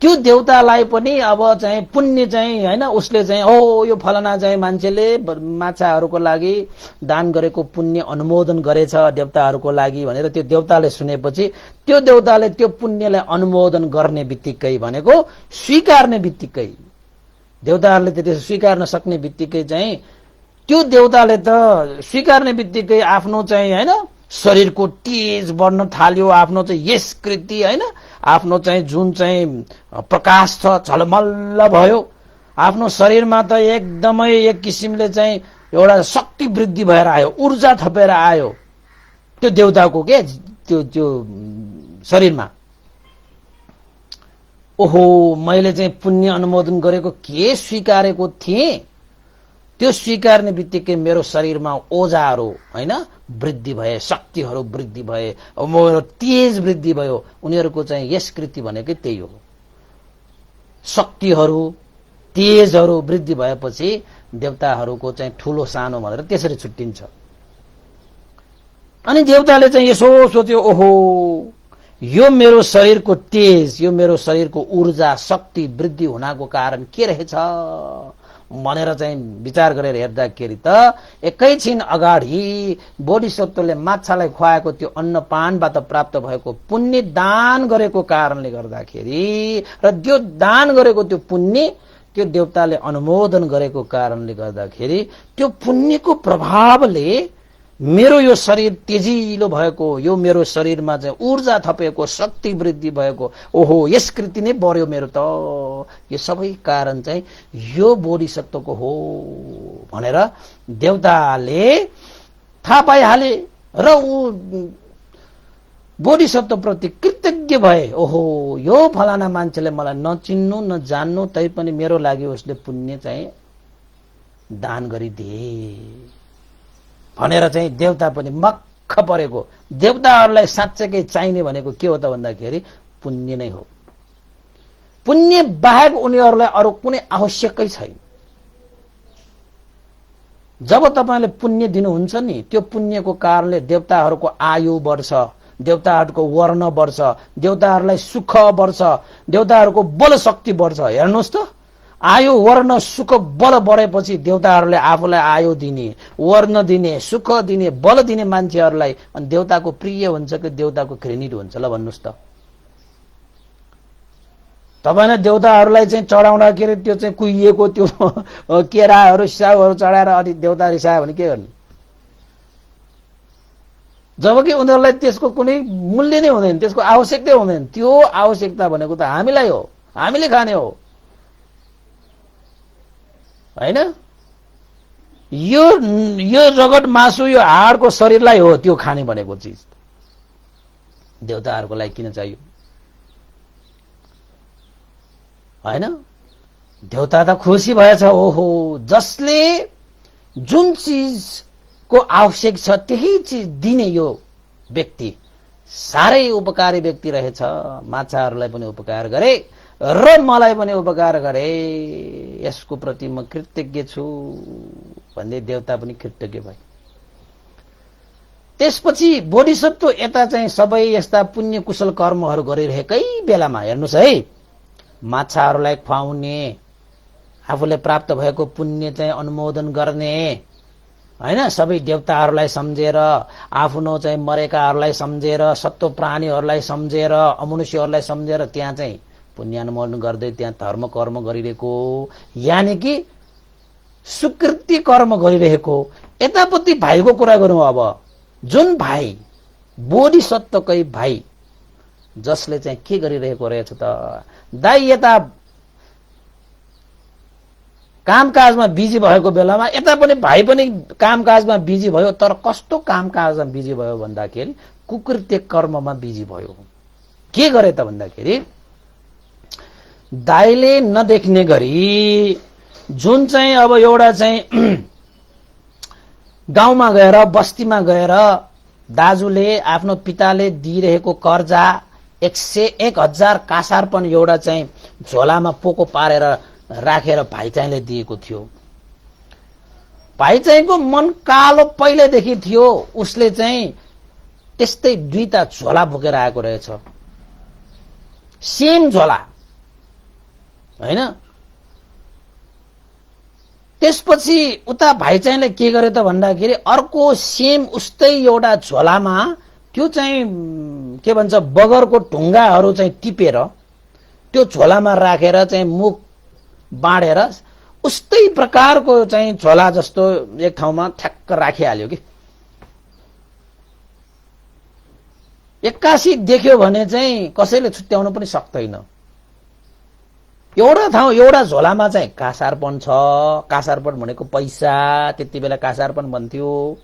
त्यो देवतालाई पनि अब चाहिँ पुण्य चाहिँ, हैन, उसले चाहिँ यो फलाना चाहिँ मान्छेले माछाहरूको लागि दान गरेको पुण्य अनुमोदन गरेछ देवताहरूको लागि भनेर त्यो देवताले सुनेपछि त्यो देवताले त्यो पुण्यलाई अनुमोदन गर्ने बित्तिकै भनेको स्वीकार्ने बित्तिकै, देवताहरूले त्यति स्वीकार्न सक्ने बित्तिकै चाहिँ त्यो देवताले त स्वीकार्ने बित्तिकै आफ्नो चाहिँ, हैन, शरीरको तेज बढ्न थाल्यो। आफ्नो चाहिँ यस कृति, हैन, आफ्नो चाहिँ जुन चाहिँ प्रकाश छ झलमल्ल भयो। आफ्नो शरीरमा त एकदमै एक किसिमले चाहिँ एउटा शक्ति वृद्धि भएर आयो, ऊर्जा थपेर आयो त्यो देवताको के त्यो शरीरमा। ओहो, मैले चाहिँ पुण्य अनुमोदन गरेको के स्वीकारेको थिएँ, त्यो स्वीकार्ने बित्तिकै मेरो शरीरमा ऊर्जाहरू, हैन, वृद्धि भए, शक्तिहरू वृद्धि भए, मेरो तेज वृद्धि भयो। उनीहरूको चाहिँ यस कृति भनेकै त्यही हो। शक्तिहरू तेजहरू वृद्धि भएपछि देवताहरूको चाहिँ ठूलो सानो भनेर त्यसरी छुट्टिन्छ। अनि देवताले चाहिँ यसो सोच्यो, ओहो, यो मेरो शरीरको तेज, यो मेरो शरीरको ऊर्जा शक्ति वृद्धि हुनको कारण के रहेछ भनेर चाहिँ विचार गरेर हेर्दाखेरि त एकैछिन अगाडि बोधिसत्वले माछालाई खुवाएको त्यो अन्नपानबाट प्राप्त भएको पुण्य दान गरेको कारणले गर्दाखेरि र त्यो दान गरेको त्यो पुण्य त्यो देवताले अनुमोदन गरेको कारणले गर्दाखेरि त्यो पुण्यको प्रभावले मेरो यो शरीर तेजिलो भएको, यो मेरो शरीरमा चाहिँ ऊर्जा थपेको, शक्ति वृद्धि भएको, ओहो यस कृति नै बढ्यो मेरो त, यो सबै कारण चाहिँ यो बोधिसत्वको हो भनेर देवताले थाहा पाइहाले। र ऊ बोधिसत्वप्रति कृतज्ञ भए, ओहो यो फलाना मान्छेले मलाई नचिन्नु नजान्नु तैपनि मेरो लागि उसले पुण्य चाहिँ दान गरिदिए भनेर चाहिँ देवता पनि मक्ख परेको। देवताहरूलाई साँच्चैकै चाहिने भनेको के हो त भन्दाखेरि पुण्य नै हो। पुण्य बाहेक उनीहरूलाई अरू कुनै आवश्यकै छैन। जब तपाईले पुण्य दिनुहुन्छ नि, त्यो पुण्यको कारणले देवताहरूको आयु बढ्छ, देवताहरूको वर्ण बढ्छ, देवताहरूलाई सुख बढ्छ, देवताहरूको बल शक्ति बढ्छ। हेर्नुहोस् त, आयु वर्ण सुख बल बढेपछि देवताहरूले आफूलाई आयु दिने, वर्ण दिने, सुख दिने, बल दिने मान्छेहरूलाई अनि देवताको प्रिय हुन्छ कि देवताको घृणित हुन्छ ल भन्नुहोस् त। तपाईले देवताहरूलाई चाहिँ चढाउँदाखेरि त्यो चाहिँ कुहिएको त्यो केराहरू स्याउहरू चढाएर अनि देवता रिसायो भने के गर्ने? जबकि उनीहरूलाई त्यसको कुनै मूल्य नै हुँदैन, त्यसको आवश्यकता हुँदैन। त्यो आवश्यकता भनेको त हामीलाई हो, हामीले खाने हो हैन? यो रगत मासु यो हाडको शरीरलाई हो त्यो खाने भनेको चिज। देवताहरूको लागि किन चाहियो हैन? देवता त खुसी भएछ, ओहो जसले जुन चिजको आवश्यक छ त्यही चिज दिने यो व्यक्ति साह्रै उपकारी व्यक्ति रहेछ। माछाहरूलाई पनि उपकार गरे र मलाई पनि उपकार गरे, यसको प्रति म कृतज्ञ छु भन्दै देवता पनि कृतज्ञ भए। त्यसपछि बोधिसत्व यता चाहिँ सबै यस्ता पुण्य कुशल कर्महरू गरिरहेकै बेलामा हेर्नुहोस् है, माछाहरूलाई खुवाउने, आफूले प्राप्त भएको पुण्य चाहिँ अनुमोदन गर्ने हैन, सबै देवताहरूलाई सम्झेर, आफ्नो चाहिँ मरेकाहरूलाई सम्झेर, सत्व प्राणीहरूलाई सम्झेर, अमनुष्यहरूलाई सम्झेर त्यहाँ चाहिँ पुण्य अनुमोदन गर्दै त्यहाँ धर्म कर्म गरिरहेको, यानि कि सुकृति कर्म गरिरहेको। यतापट्टि भाइको कुरा गरौँ अब। जुन भाइ बोधिसत्वकै भाइ जसले चाहिँ के गरिरहेको रहेछ त, दाइ यता कामकाजमा बिजी भएको बेलामा यता पनि भाइ पनि कामकाजमा बिजी भयो। तर कस्तो कामकाजमा बिजी भयो भन्दाखेरि कुकृत्य कर्ममा बिजी भयो। के गरे त भन्दाखेरि दाइले नदेख्ने गरी जुन चाहिँ अब एउटा चाहिँ गाउँमा गएर बस्तीमा गएर दाजुले आफ्नो पिताले दिइरहेको कर्जा 101,000 कासार पनि एउटा चाहिँ झोलामा पोको पारेर राखेर भाइ चाहिँले दिएको थियो। भाइ चाहिँको मन कालो पहिलेदेखि थियो। उसले चाहिँ त्यस्तै 2टा झोला बोकेर आएको रहेछ, सेम झोला हैन? त्यसपछि उता भाइ चाहिँले के गरे त भन्दाखेरि अर्को सेम उस्तै एउटा झोलामा त्यो चाहिँ के भन्छ बगरको ढुङ्गाहरू चाहिँ टिपेर त्यो झोलामा राखेर चाहिँ मुख बाँडेर उस्तै प्रकारको चाहिँ झोला जस्तो एक ठाउँमा ठ्याक्क राखिहाल्यो कि। एक्कासी देख्यो भने चाहिँ कसैले छुट्याउन पनि सक्दैन। एउटा ठाउँ एउटा झोलामा चाहिँ कासारपन छ। कासारपन भनेको पैसा, त्यति बेला कासारपन भन्थ्यो।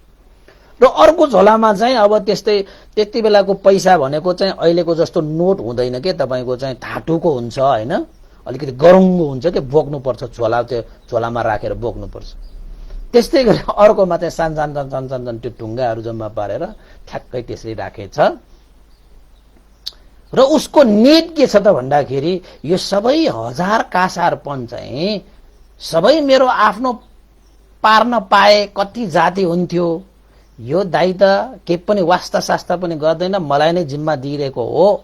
र अर्को झोलामा चाहिँ अब त्यति बेलाको पैसा भनेको चाहिँ अहिलेको जस्तो नोट हुँदैन के, तपाईको चाहिँ धातुको हुन्छ हैन, अलिकति गरुङ्गो हुन्छ के, बोक्नुपर्छ झोला, त्यो झोलामा राखेर बोक्नुपर्छ। त्यस्तै गरी अर्कोमा चाहिँ सानसानो त्यो ढुङ्गाहरू जम्मा पारेर ठ्याक्कै त्यसरी राखेछ। र उसको नेट के छ त भन्दाखेरि यो सबै 1000 कासारपन चाहिँ सबै मेरो आफ्नो पार्न पाए कति जाति हुन्थ्यो। यो दाइ त के पनि वास्ता सास्ता पनि गर्दैन, मलाई नै जिम्मा दिइरहेको हो।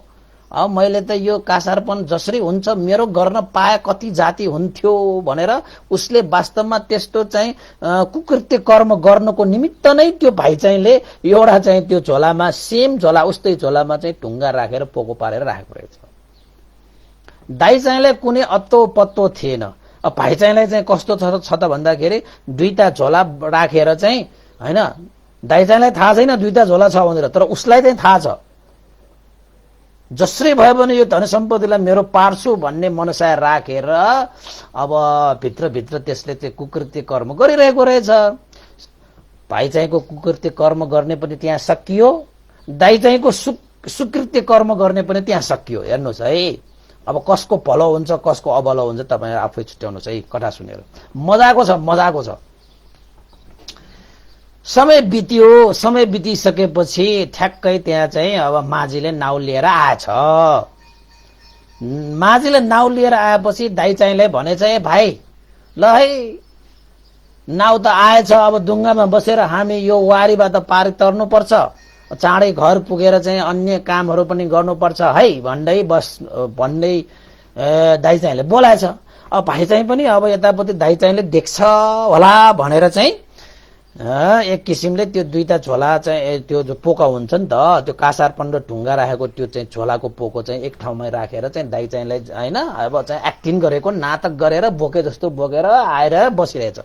अब मैले त यो कासारपन जसरी हुन्छ मेरो गर्न पाए कति जाति हुन्थ्यो भनेर उसले वास्तवमा त्यस्तो चाहिँ कुकृत्य कर्म गर्नको निमित्त नै त्यो भाइ चाहिँले एउटा चाहिँ त्यो झोलामा सेम झोला उस्तै झोलामा चाहिँ ढुङ्गा राखेर पोको पारेर राखेको रहेछ। दाइ चाहिँले कुनै अत्तो पत्तो थिएन। अब भाइ चाहिँलाई चाहिँ कस्तो छ त भन्दाखेरि 2टा झोला राखेर चाहिँ हैन, दाइ चाहिँलाई थाहा छैन 2टा झोला छ भनेर, तर उसलाई चाहिँ थाहा छ। जसरी भयो भने यो धन सम्पत्तिलाई मेरो पार्छु भन्ने मनसाय राखेर अब भित्रभित्र त्यसले त्यो कुकृत्य कर्म गरिरहेको रहेछ। भाइ चाहिँको कुकृत्य कर्म गर्ने पनि त्यहाँ सकियो। दाइ चाहिँको सुकृत्य कर्म गर्ने पनि त्यहाँ सकियो। हेर्नुहोस् है, अब कसको भलो हुन्छ कसको अभलो हुन्छ तपाईँ आफै छुट्याउनुहोस् है कथा सुनेर। मजाको छ, मजाको छ। समय बित्यो, समय बितिसकेपछि ठ्याक्कै त्यहाँ चाहिँ अब माझीले नाउ लिएर आएछ। माझीले नाउ लिएर आएपछि दाइ चाहिँलाई भनेछ, ए भाइ ल है नाउ त आएछ, अब डुङ्गामा बसेर हामी यो वारीबाट पारी तर्नुपर्छ, चाँडै घर पुगेर चाहिँ अन्य कामहरू पनि गर्नुपर्छ है भन्दै भन्दै दाइ चाहिँले बोलाएछ। अब भाइ चाहिँ पनि अब यतापट्टि दाइ चाहिँले देख्छ होला भनेर चाहिँ एक किसिमले त्यो दुईटा झोला चाहिँ त्यो जो पोका हुन्छ नि त, त्यो कासारपन र ढुङ्गा राखेको त्यो चाहिँ झोलाको पोको चाहिँ एक ठाउँमै राखेर चाहिँ दाइ चाहिँलाई होइन अब चाहिँ एक्टिङ गरेको नाटक गरेर बोके जस्तो बोकेर आएर बसिरहेछ।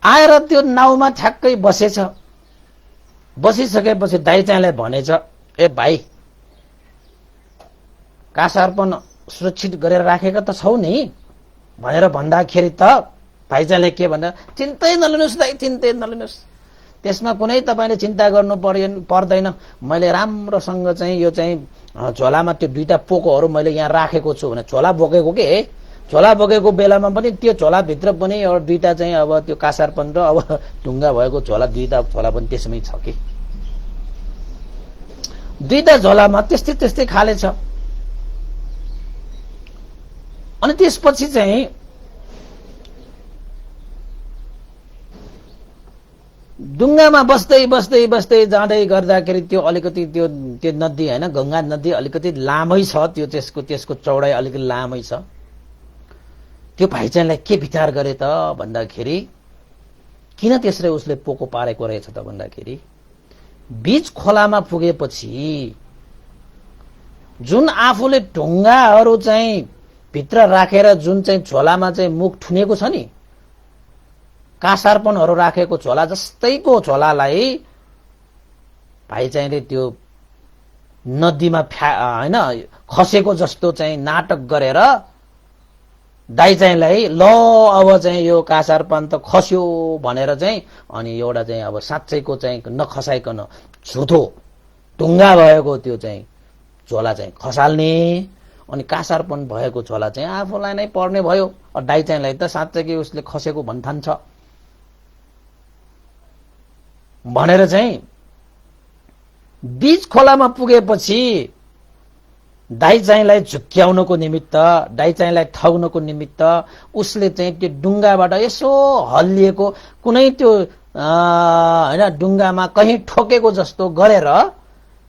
आएर त्यो नाउमा ठ्याक्कै बसेछ। बसिसकेपछि दाइ चाहिँलाई भनेछ, ए भाइ कासारपन सुरक्षित गरेर राखेका त छौ नि भनेर भन्दाखेरि त भाइ चाहिँले के भन्दा, चिन्तै नलिनुहोस् दाइ, चिन्तै नलिनुहोस्, त्यसमा कुनै तपाईँले चिन्ता गर्नु पर्दैन। मैले राम्रोसँग चाहिँ यो चाहिँ झोलामा त्यो दुईटा पोकोहरू मैले यहाँ राखेको छु भने झोला बोकेको के, झोला बोकेको बेलामा पनि त्यो झोलाभित्र पनि एउटा दुईटा चाहिँ अब त्यो कासारपन र अब ढुङ्गा भएको झोला दुईटा झोला पनि त्यसमै छ कि, दुईटा झोलामा त्यस्तै त्यस्तै खाले छ। अनि त्यसपछि चाहिँ डुङ्गामा बस्दै बस्दै बस्दै जाँदै गर्दाखेरि त्यो अलिकति त्यो नदी होइन गंगा नदी अलिकति लामै छ, त्यो त्यसको चौडाइ अलिकति लामै छ। त्यो भाइचाहिँलाई के विचार गरे त भन्दाखेरि किन त्यसरी उसले पोको पारेको रहेछ त भन्दाखेरि बीच खोलामा पुगेपछि जुन आफूले ढुङ्गाहरू चाहिँ भित्र राखेर जुन चाहिँ झोलामा चाहिँ मुख थुनेको छ नि, कासारपनहरू राखेको झोला जस्तैको झोलालाई भाइ चाहिँले त्यो नदीमा होइन खसेको जस्तो चाहिँ नाटक गरेर दाइ चाहिँलाई ल अब चाहिँ यो कासारपन त खस्यो भनेर चाहिँ अनि एउटा चाहिँ अब साँच्चैको चाहिँ नखसाइकन झुठो ढुङ्गा भएको त्यो चाहिँ झोला चाहिँ खसाल्ने अनि कासारपन भएको झोला चाहिँ आफूलाई नै पर्ने भयो। दाइ चाहिँलाई त साँच्चै उसले खसेको भन्ठान्छ भनेर चाहिँ बीच खोलामा पुगेपछि दाइ चाहिँलाई झुक्क्याउनको निमित्त, दाइ चाहिँलाई ठग्नको निमित्त उसले चाहिँ त्यो डुङ्गाबाट यसो हल्लिएको कुनै त्यो होइन डुङ्गामा कहीँ ठोकेको जस्तो गरेर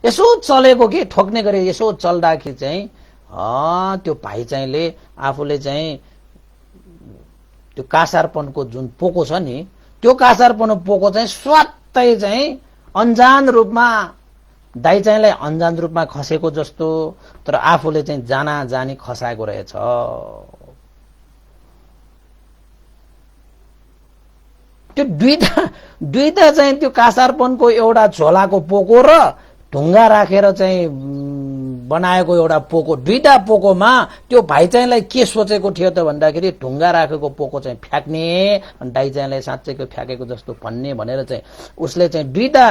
यसो चलेको कि ठोक्ने गरे यसो चल्दाखेरि चाहिँ त्यो भाइ चाहिँले आफूले चाहिँ त्यो कासारपनको जुन पोको छ नि त्यो कासारपनको पोको चाहिँ स्वात्तै चाहिँ अन्जान रूपमा दाइ चाहिँलाई अन्जान रूपमा खसेको जस्तो तर आफूले चाहिँ जाना जानी खसाएको रहेछ। त्यो दुईटा चाहिँ त्यो कासारपनको एउटा झोलाको पोको र ढुङ्गा राखेर चाहिँ बनाएको एउटा पोको, दुईटा पोकोमा त्यो भाइ चाहिँलाई के सोचेको थियो त भन्दाखेरि ढुङ्गा राखेको पोको चाहिँ फ्याक्ने अनि दाइ चाहिँलाई साँच्चैको फ्याकेको जस्तो भन्ने भनेर चाहिँ उसले चाहिँ दुईटा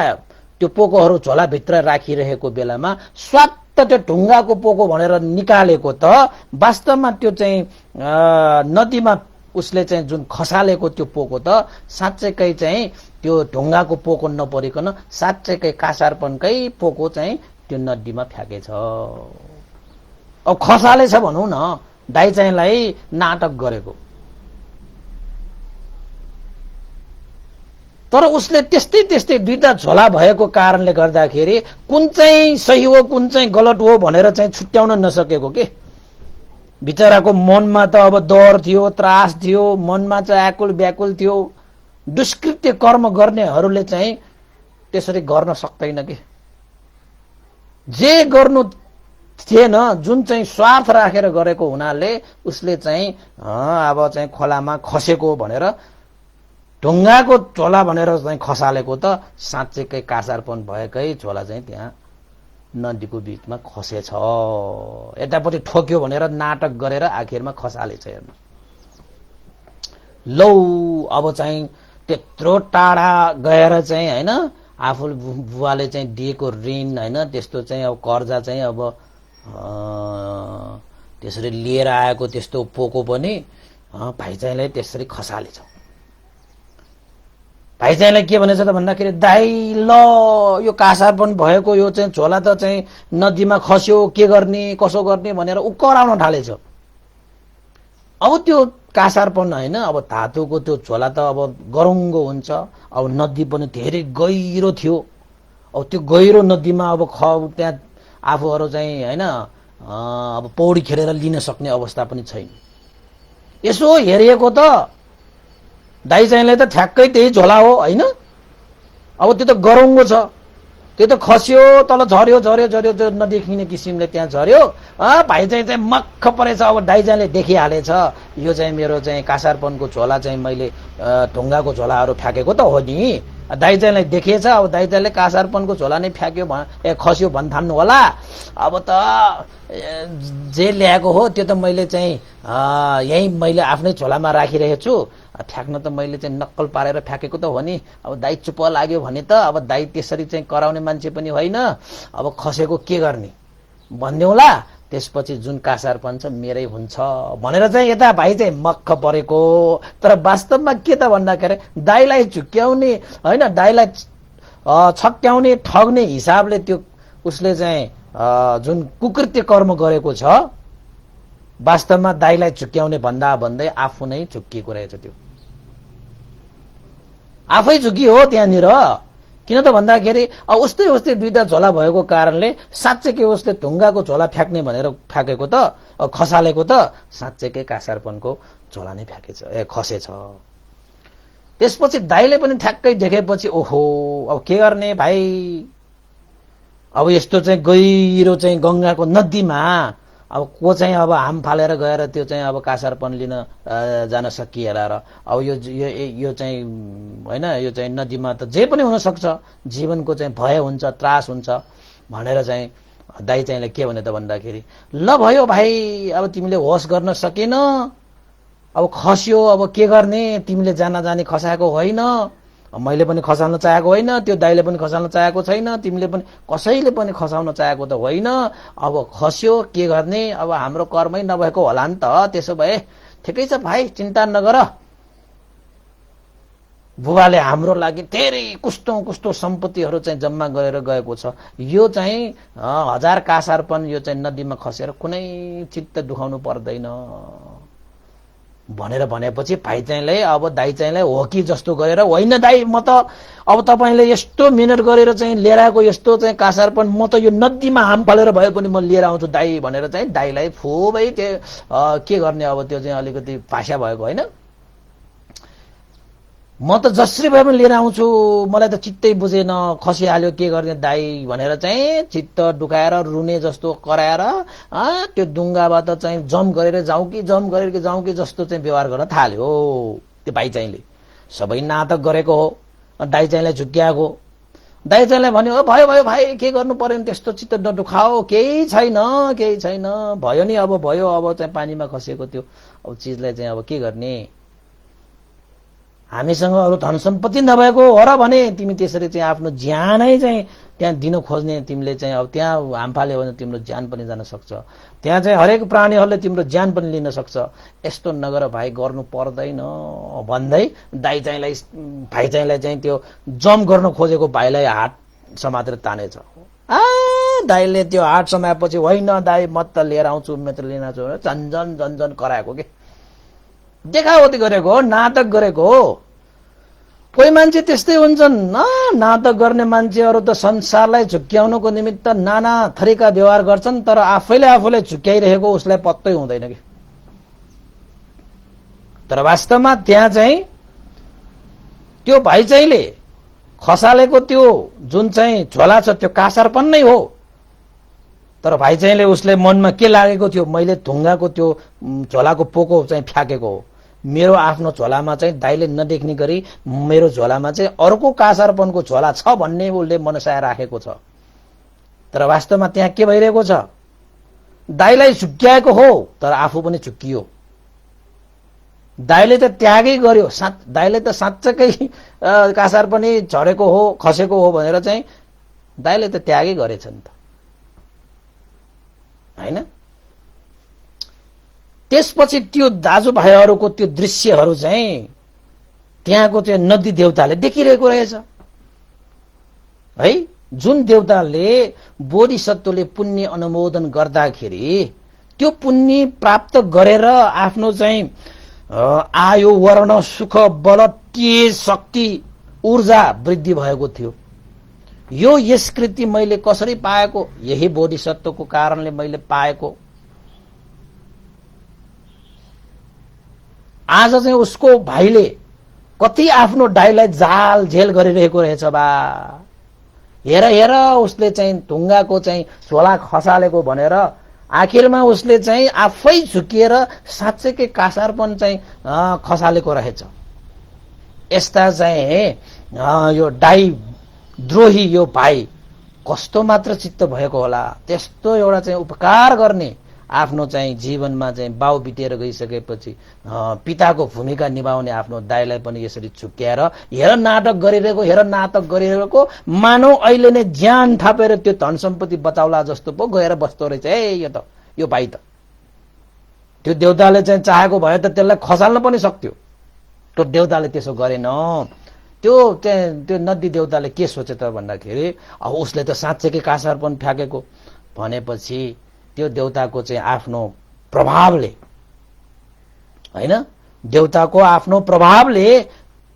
त्यो पोकोहरू झोलाभित्र राखिरहेको बेलामा स्वात्त त्यो ढुङ्गाको पोको भनेर निकालेको त वास्तवमा त्यो चाहिँ नदीमा उसले चाहिँ जुन खसालेको त्यो पोको त साँच्चैकै चाहिँ त्यो ढुङ्गाको पोको नपरिकन साँच्चैकै कासारपनकै पोको चाहिँ त्यो नदीमा फ्याकेछ। अब खसालेछ भनौँ न, दाइ चाहिँलाई नाटक गरेको। तर उसले त्यस्तै त्यस्तै दुईटा झोला भएको कारणले गर्दाखेरि कुन चाहिँ सही हो कुन चाहिँ गलत हो भनेर चाहिँ छुट्याउन नसकेको के। बिचराको मनमा त अब डर थियो, त्रास थियो, मनमा चाहिँ आकुल व्याकुल थियो। दुष्कृत्य कर्म गर्नेहरूले चाहिँ त्यसरी गर्न सक्दैन के। जे गर्नु थिएन जुन चाहिँ स्वार्थ राखेर गरेको हुनाले उसले चाहिँ अब चाहिँ खोलामा खसेको भनेर ढुङ्गाको झोला भनेर चाहिँ खसालेको त साँच्चैकै कासारपन भएकै झोला चाहिँ त्यहाँ नदीको बिचमा खसेछ। यतापट्टि ठोक्यो भनेर नाटक गरेर आखिरमा खसालेछ। हेर्नु लौ अब चाहिँ त्यत्रो टाढा गएर चाहिँ होइन आफू बुवाले चाहिँ दिएको ऋण होइन त्यस्तो चाहिँ अब कर्जा चाहिँ अब त्यसरी लिएर आएको त्यस्तो पोको पनि भाइचाहिँलाई त्यसरी खसालेछ। भाइचाहिँलाई के भनेछ त भन्दाखेरि दाइ ल यो कासारपन भएको यो चाहिँ झोला त चाहिँ नदीमा खस्यो के गर्ने कसो गर्ने भनेर उ कराउन थालेछ। अब त्यो कासारपन होइन अब धातुको त्यो झोला त अब गरुङ्गो हुन्छ। अब नदी पनि धेरै गहिरो थियो। अब त्यो गहिरो नदीमा अब त्यहाँ आफूहरू चाहिँ होइन अब पौडी खेलेर लिन सक्ने अवस्था पनि छैन। यसो हेरिएको त दाइ चाहिँलाई त ठ्याक्कै त्यही झोला हो होइन। अब त्यो त गरुङ्गो छ, त्यो त खस्यो तल झर्यो झर्यो झर्यो त्यो नदेखिने किसिमले त्यहाँ झर्यो। भाइ चाहिँ मक्ख परेछ। अब दाइ चाहिँले देखिहालेछ यो चाहिँ मेरो चाहिँ कासारपनको झोला चाहिँ मैले ढुङ्गाको झोलाहरू फ्याँकेको त हो नि। दाइ चाहिँलाई देखिएछ। अब दाइ चाहिँले कासारपनको झोला नै फ्याँक्यो खस्यो भन्थान्नु होला। अब त जे ल्याएको हो त्यो त मैले चाहिँ यहीँ मैले आफ्नै झोलामा राखिरहेको छु। फ्याँक्न त मैले चाहिँ नक्कल पारेर फ्याँकेको त हो नि। अब दाइ चुप लाग्यो भने त अब दाइ त्यसरी चाहिँ कराउने मान्छे पनि होइन। अब खसेको के गर्ने भनिदेऊला। त्यसपछि जुन कासारपन छ मेरै हुन्छ भनेर चाहिँ यता भाइ चाहिँ मक्ख परेको। तर वास्तवमा के त भन्दाखेरि दाइलाई झुक्क्याउने होइन दाइलाई छक्क्याउने ठग्ने हिसाबले त्यो उसले चाहिँ जुन कुकृत्य कर्म गरेको छ वास्तवमा दाइलाई झुक्क्याउने भन्दा भन्दै आफू नै झुक्किएको रहेछ। त्यो आफै झुक्की हो त्यहाँनिर। किन त भन्दाखेरि उस्तै उस्तै दुईटा झोला भएको कारणले साँच्चैकै उसले ढुङ्गाको झोला फ्याँक्ने भनेर फ्याँकेको त खसालेको त साँच्चैकै कासारपनको झोला नै फ्याँकेछ खसेछ। त्यसपछि दाइले पनि ठ्याक्कै देखेपछि ओहो अब के गर्ने भाइ। अब यस्तो चाहिँ गहिरो चाहिँ गङ्गाको नदीमा अब को चाहिँ अब हाम फालेर गएर त्यो चाहिँ अब कासारपन लिन जान सकिएला र अब यो चाहिँ होइन यो चाहिँ नदीमा त जे पनि हुन सक्छ। जीवनको चाहिँ भय हुन्छ त्रास हुन्छ भनेर चाहिँ दाइ चाहिँले के भने त भन्दाखेरि ल भयो भाइ अब तिमीले होस गर्न सकेन अब खस्यो अब के गर्ने तिमीले जान जाने खसाएको होइन। मैले पनि खसाल्न चाहेको होइन त्यो दाइले पनि खसाल्न चाहेको छैन तिमीले पनि कसैले पनि खसाउन चाहेको त होइन। अब खस्यो के गर्ने अब हाम्रो कर्मै नभएको होला नि त। त्यसो भए ठिकै छ भाइ चिन्ता नगर। बुबाले हाम्रो लागि धेरै कुस्तो कुस्तो सम्पत्तिहरू चाहिँ जम्मा गरेर गएको छ। यो चाहिँ 1000 कासारपन यो चाहिँ नदीमा खसेर कुनै चित्त दुखाउनु पर्दैन भनेर भनेपछि भाइ चाहिँलाई अब दाइ चाहिँलाई हो कि जस्तो गरेर होइन दाइ म त अब तपाईँले यस्तो मिहिनेत गरेर चाहिँ लिएर आएको यस्तो चाहिँ कासारपन म त यो नदीमा हाम फालेर भए पनि म लिएर आउँछु दाइ भनेर चाहिँ दाइलाई फुबै त्यो के गर्ने अब त्यो चाहिँ अलिकति भाषा भएको होइन। म त जसरी भए पनि लिएर आउँछु मलाई त चित्तै बुझेन खसिहाल्यो के गर्ने दाइ भनेर चाहिँ चित्त दुखाएर रुने जस्तो कराएर त्यो डुङ्गाबाट चाहिँ जम्प गरेर जाउँ कि जस्तो चाहिँ व्यवहार गर्न थाल्यो त्यो भाइ चाहिँले। सबै नाटक गरेको हो। दाइ चाहिँलाई झुक्क्याएको। दाइ चाहिँलाई भन्यो भयो भयो भाइ के गर्नु पर्यो नि त्यस्तो चित्त नदुखाओ केही छैन भयो नि अब भयो अब चाहिँ पानीमा खसेको त्यो अब चिजलाई चाहिँ अब के गर्ने हामीसँग अरू धन सम्पत्ति नभएको हो र भने तिमी त्यसरी चाहिँ आफ्नो ज्यानै चाहिँ त्यहाँ दिन खोज्ने तिमीले चाहिँ अब त्यहाँ हाम फाल्यो भने तिम्रो ज्यान पनि जान सक्छ। त्यहाँ चाहिँ हरेक प्राणीहरूले तिम्रो ज्यान पनि लिन सक्छ। यस्तो नगर भाइ गर्नु पर्दैन भन्दै दाइ चाहिँलाई भाइ चाहिँलाई चाहिँ त्यो जम्प गर्न खोजेको भाइलाई हात समातेर तानेछ। दाइले त्यो हात समाएपछि होइन दाइ म त लिएर आउँछु म त लिन आउँछु झन्झन कराएको के देखावटी गरेको हो नाटक गरेको हो। कोही मान्छे त्यस्तै हुन्छन् नाटक गर्ने मान्छेहरू त संसारलाई झुक्क्याउनको निमित्त नाना थरीका व्यवहार गर्छन् तर आफूले झुक्क्याइरहेको उसलाई पत्तै हुँदैन कि। तर वास्तवमा त्यहाँ चाहिँ त्यो भाइ चाहिँले खसालेको त्यो जुन चाहिँ झोला छ त्यो कासारपन नै हो। तर भाइ चाहिँले उसले मनमा के लागेको थियो मैले ढुङ्गाको त्यो झोलाको पोको चाहिँ फ्याँकेको हो। मेरो आफ्नो झोलामा चाहिँ दाइले नदेख्ने गरी मेरो झोलामा चाहिँ अर्को कासारपनको झोला छ भन्ने उसले मनसाय राखेको छ। तर वास्तवमा त्यहाँ के भइरहेको छ दाइलाई झुक्क्याएको हो तर आफू पनि झुक्कियो। दाइले त त्यागै गर्यो, दाइले त साँच्चकै कासार पनि झरेको हो खसेको हो भनेर चाहिँ दाइले त त्यागै गरेछ नि त, हैन? त्यसपछि त्यो दाजुभाइहरूको त्यो दृश्यहरू चाहिँ त्यहाँको त्यो नदी देवताले देखिरहेको रहेछ है। जुन देवताले बोधिसत्वले पुण्य अनुमोदन गर्दाखेरि त्यो पुण्य प्राप्त गरेर आफ्नो चाहिँ आयु वर्ण सुख बल तेज शक्ति ऊर्जा वृद्धि भएको थियो। यो यस कृति मैले कसरी पाएको? यही बोधिसत्वको कारणले मैले पाएको। आज चाहिँ उसको भाइले कति आफ्नो दाइलाई जाल झेल गरिरहेको रहेछ बा। हेर हेर उसले चाहिँ ढुङ्गाको चाहिँ झोला खसालेको भनेर आखिरमा उसले चाहिँ आफै झुकिएर साँच्चैकै कासारपन चाहिँ खसालेको रहेछ। यस्ता चाहिँ यो दाइ द्रोही यो भाइ कस्तो मात्र चित्त भएको होला, त्यस्तो एउटा चाहिँ उपकार गर्ने आफ्नो चाहिँ जीवनमा चाहिँ बाउ बितेर गइसकेपछि पिताको भूमिका निभाउने आफ्नो दाइलाई पनि यसरी झुक्क्याएर हेर नाटक गरिरहेको मानव अहिले नै ज्यान थापेर त्यो धन सम्पत्ति बचाउला जस्तो पो गएर बस्दो रहेछ। यो भाइ त त्यो देवताले चाहिँ चाहेको भए त त्यसलाई खसाल्न पनि सक्थ्यो, त्यो देवताले त्यसो गरेन। त्यो नदी देवताले के सोचे त भन्दाखेरि अब उसले त साँच्चैकै कासारपन फ्याँकेको भनेपछि त्यो देवताको चाहिँ आफ्नो प्रभावले, हैन, देवताको आफ्नो प्रभावले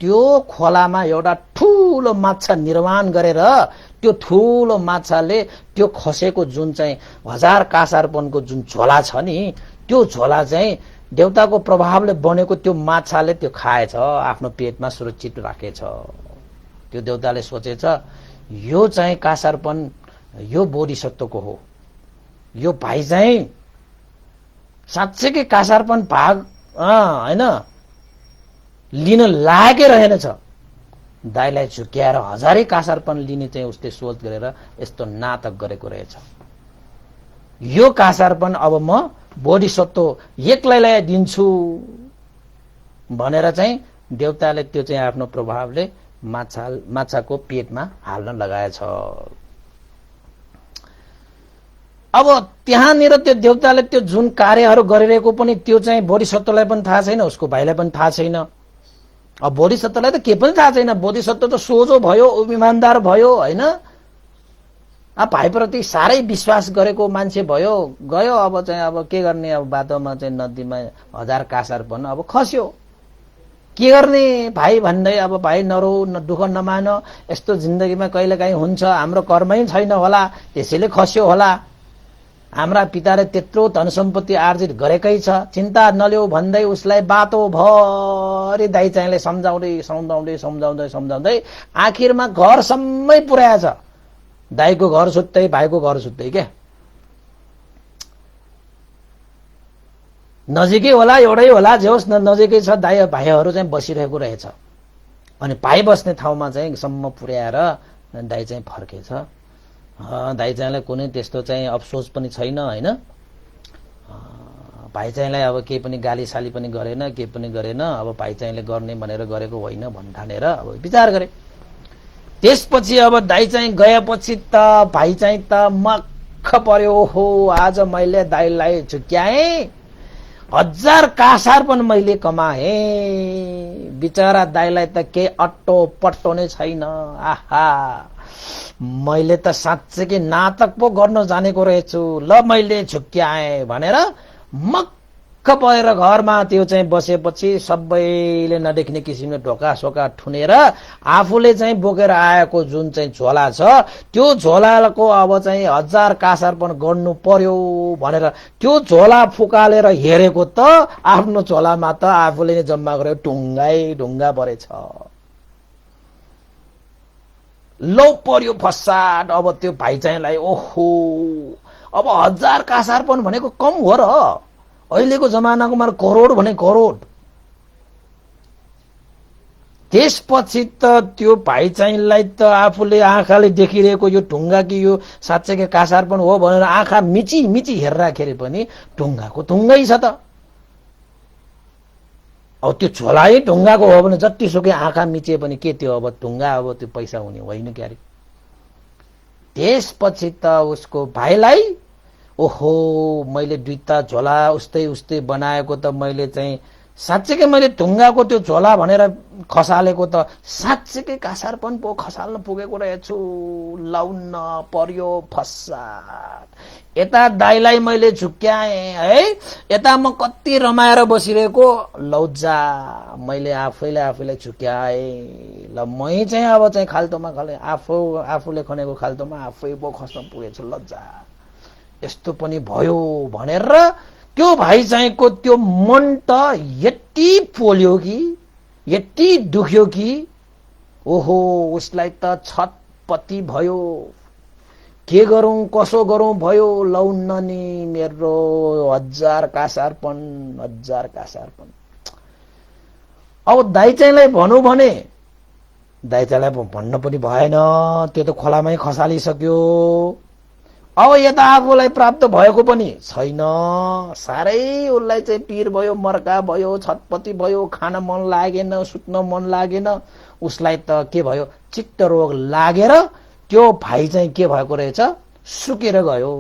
त्यो खोलामा एउटा ठूलो माछा निर्माण गरेर त्यो ठूलो माछाले त्यो खसेको जुन चाहिँ 1000 कासारपनको जुन झोला छ नि, त्यो झोला चाहिँ देवताको प्रभावले बनेको त्यो माछाले त्यो खाएछ, आफ्नो पेटमा सुरक्षित राखेछ। त्यो देवताले सोचेछ यो चाहिँ कासारपन यो बोधिसत्वको हो, यो भाइ चाहिँ साँच्चैकै कासारपन भाग हैन लिन लागेकै रहेनछ। दाइलाई झुक्याएर 1000 कासारपन लिने चाहिँ उसले सोच गरेर यस्तो नाटक गरेको रहेछ। यो कासारपन अब म बोधिसत्व एक्लैलाई दिन्छु भनेर चाहिँ देवताले त्यो चाहिँ आफ्नो प्रभावले माछाको पेटमा हाल्न लगाएछ। अब त्यहाँनिर त्यो देवताले त्यो जुन कार्यहरू गरिरहेको पनि त्यो चाहिँ बोधिसत्वलाई पनि थाहा छैन, उसको भाइलाई पनि थाहा छैन। अब बोधिसत्वलाई त के पनि थाहा छैन, बोधिसत्व त सोझो भयो, इमानदार भयो, हैन, अब भाइप्रति साह्रै विश्वास गरेको मान्छे भयो, गयो। अब चाहिँ अब के गर्ने, अब बाटोमा चाहिँ नदीमा 1000 कासारपन अब खस्यो, के गर्ने भाइ भन्दै अब भाइ नरो दुःख नमान, यस्तो जिन्दगीमा कहिलेकाहीँ हुन्छ, हाम्रो कर्मै छैन होला त्यसैले खस्यो होला, हाम्रा पिताले त्यत्रो धन सम्पत्ति आर्जित गरेकै छ, चिन्ता नल्याउ भन्दै उसलाई बाटो भरि दाइ चाहिँले सम्झाउँदै आखिरमा घरसम्मै पुर्याएछ। दाइको घर सुत्तै भाइको घर सुत्तै क्या, नजिकै होला एउटै होला जे होस् नजिकै छ, दाइ भाइहरू चाहिँ बसिरहेको रहेछ। अनि भाइ बस्ने ठाउँमा चाहिँ सम्म पुर्याएर दाइ चाहिँ फर्केछ। दाइ चाहिँलाई कुनै त्यस्तो चाहिँ अफसोस पनि छैन, हैन, भाइ चाहिँलाई अब केही पनि गाली साली पनि गरेन, केही पनि गरेन। अब भाइ चाहिँले गर्ने भनेर गरेको होइन भन्ठानेर अब विचार गरे। त्यसपछि अब दाइ चाहिँ गएपछि त भाइ चाहिँ त मक्ख पर्यो, हो आज मैले दाइलाई झुक्याएँ, 1000 कासारपन मैले कमाए, बिचरा दाइलाई त के अट्टो पट्टो नै छैन। आहा, मैले त साँच्चैकै नाटक पो गर्न जानेको रहेछु, ल मैले झुक्याएँ भनेर मक्ख परेर घरमा त्यो चाहिँ बसेपछि सबैले नदेख्ने किसिमले ढोका सोका ठुनेर आफूले चाहिँ बोकेर आएको जुन चाहिँ झोला छ त्यो झोलाको अब चाहिँ 1000 कासारपन गर्नु पर्यो भनेर त्यो झोला फुकालेर हेरेको त आफ्नो झोलामा त आफूले नै जम्मा गरेको ढुङ्गा परेछ। लो पर्यो फसाद। अब त्यो भाइ चाहिँलाई ओहो, अब 1000 कासारपन भनेको कम हो र, अहिलेको जमानाको मार करोड भने करोड। त्यसपछि त त्यो भाइ चाहिँलाई त आफूले आँखाले देखिरहेको यो ढुङ्गा कि यो साँच्चैकै कासारपन हो भनेर आँखा मिची हेर्दाखेरि पनि ढुङ्गाको ढुङ्गै छ त। अब त्यो झोलै ढुङ्गाको हो भने जतिसुकै आँखा मिचे पनि के त्यो अब ढुङ्गा अब त्यो पैसा हुने होइन क्यारे। त्यसपछि त उसको भाइलाई ओहो मैले दुईटा झोला उस्तै उस्तै बनाएको त मैले चाहिँ साँच्चैकै मैले ढुङ्गाको त्यो झोला भनेर खसालेको त साँच्चैकै कासारपन पो खसाल्न पुगेको रहेछु, लाउन पर्यो फसाद। यता दाइलाई मैले झुक्क्याएँ है, यता म कति रमाएर बसिरहेको, लौजा मैले आफैलाई झुक्क्याएँ। ल मै चाहिँ अब चाहिँ खाल्टोमा खले आफूले खनेको खाल्टोमा आफै पो खस्न पुगेछु, लज्जा यस्तो पनि भयो भनेर त्यो भाइ चाहिँको त्यो मन त यति पोल्यो कि यति दुख्यो कि ओहो उसलाई त छटपटी भयो। के गरौं कसो गरौं भयो। लौन नि मेरो हजार कासारपन। अब दाइचाइलाई भनौं भने दाइचाइलाई भन्न पनि भएन, त्यो त खोलामै खसालिसक्यो। अब यता आफूलाई प्राप्त भएको पनि छैन। साह्रै उसलाई चाहिँ पीर भयो, मर्का भयो, छटपटी भयो, खान मन लागेन, सुत्न मन लागेन। उसलाई त के भयो, चित्त रोग लागेर त्यो भाइ चाहिँ के भएको रहेछ, सुकेर गयो।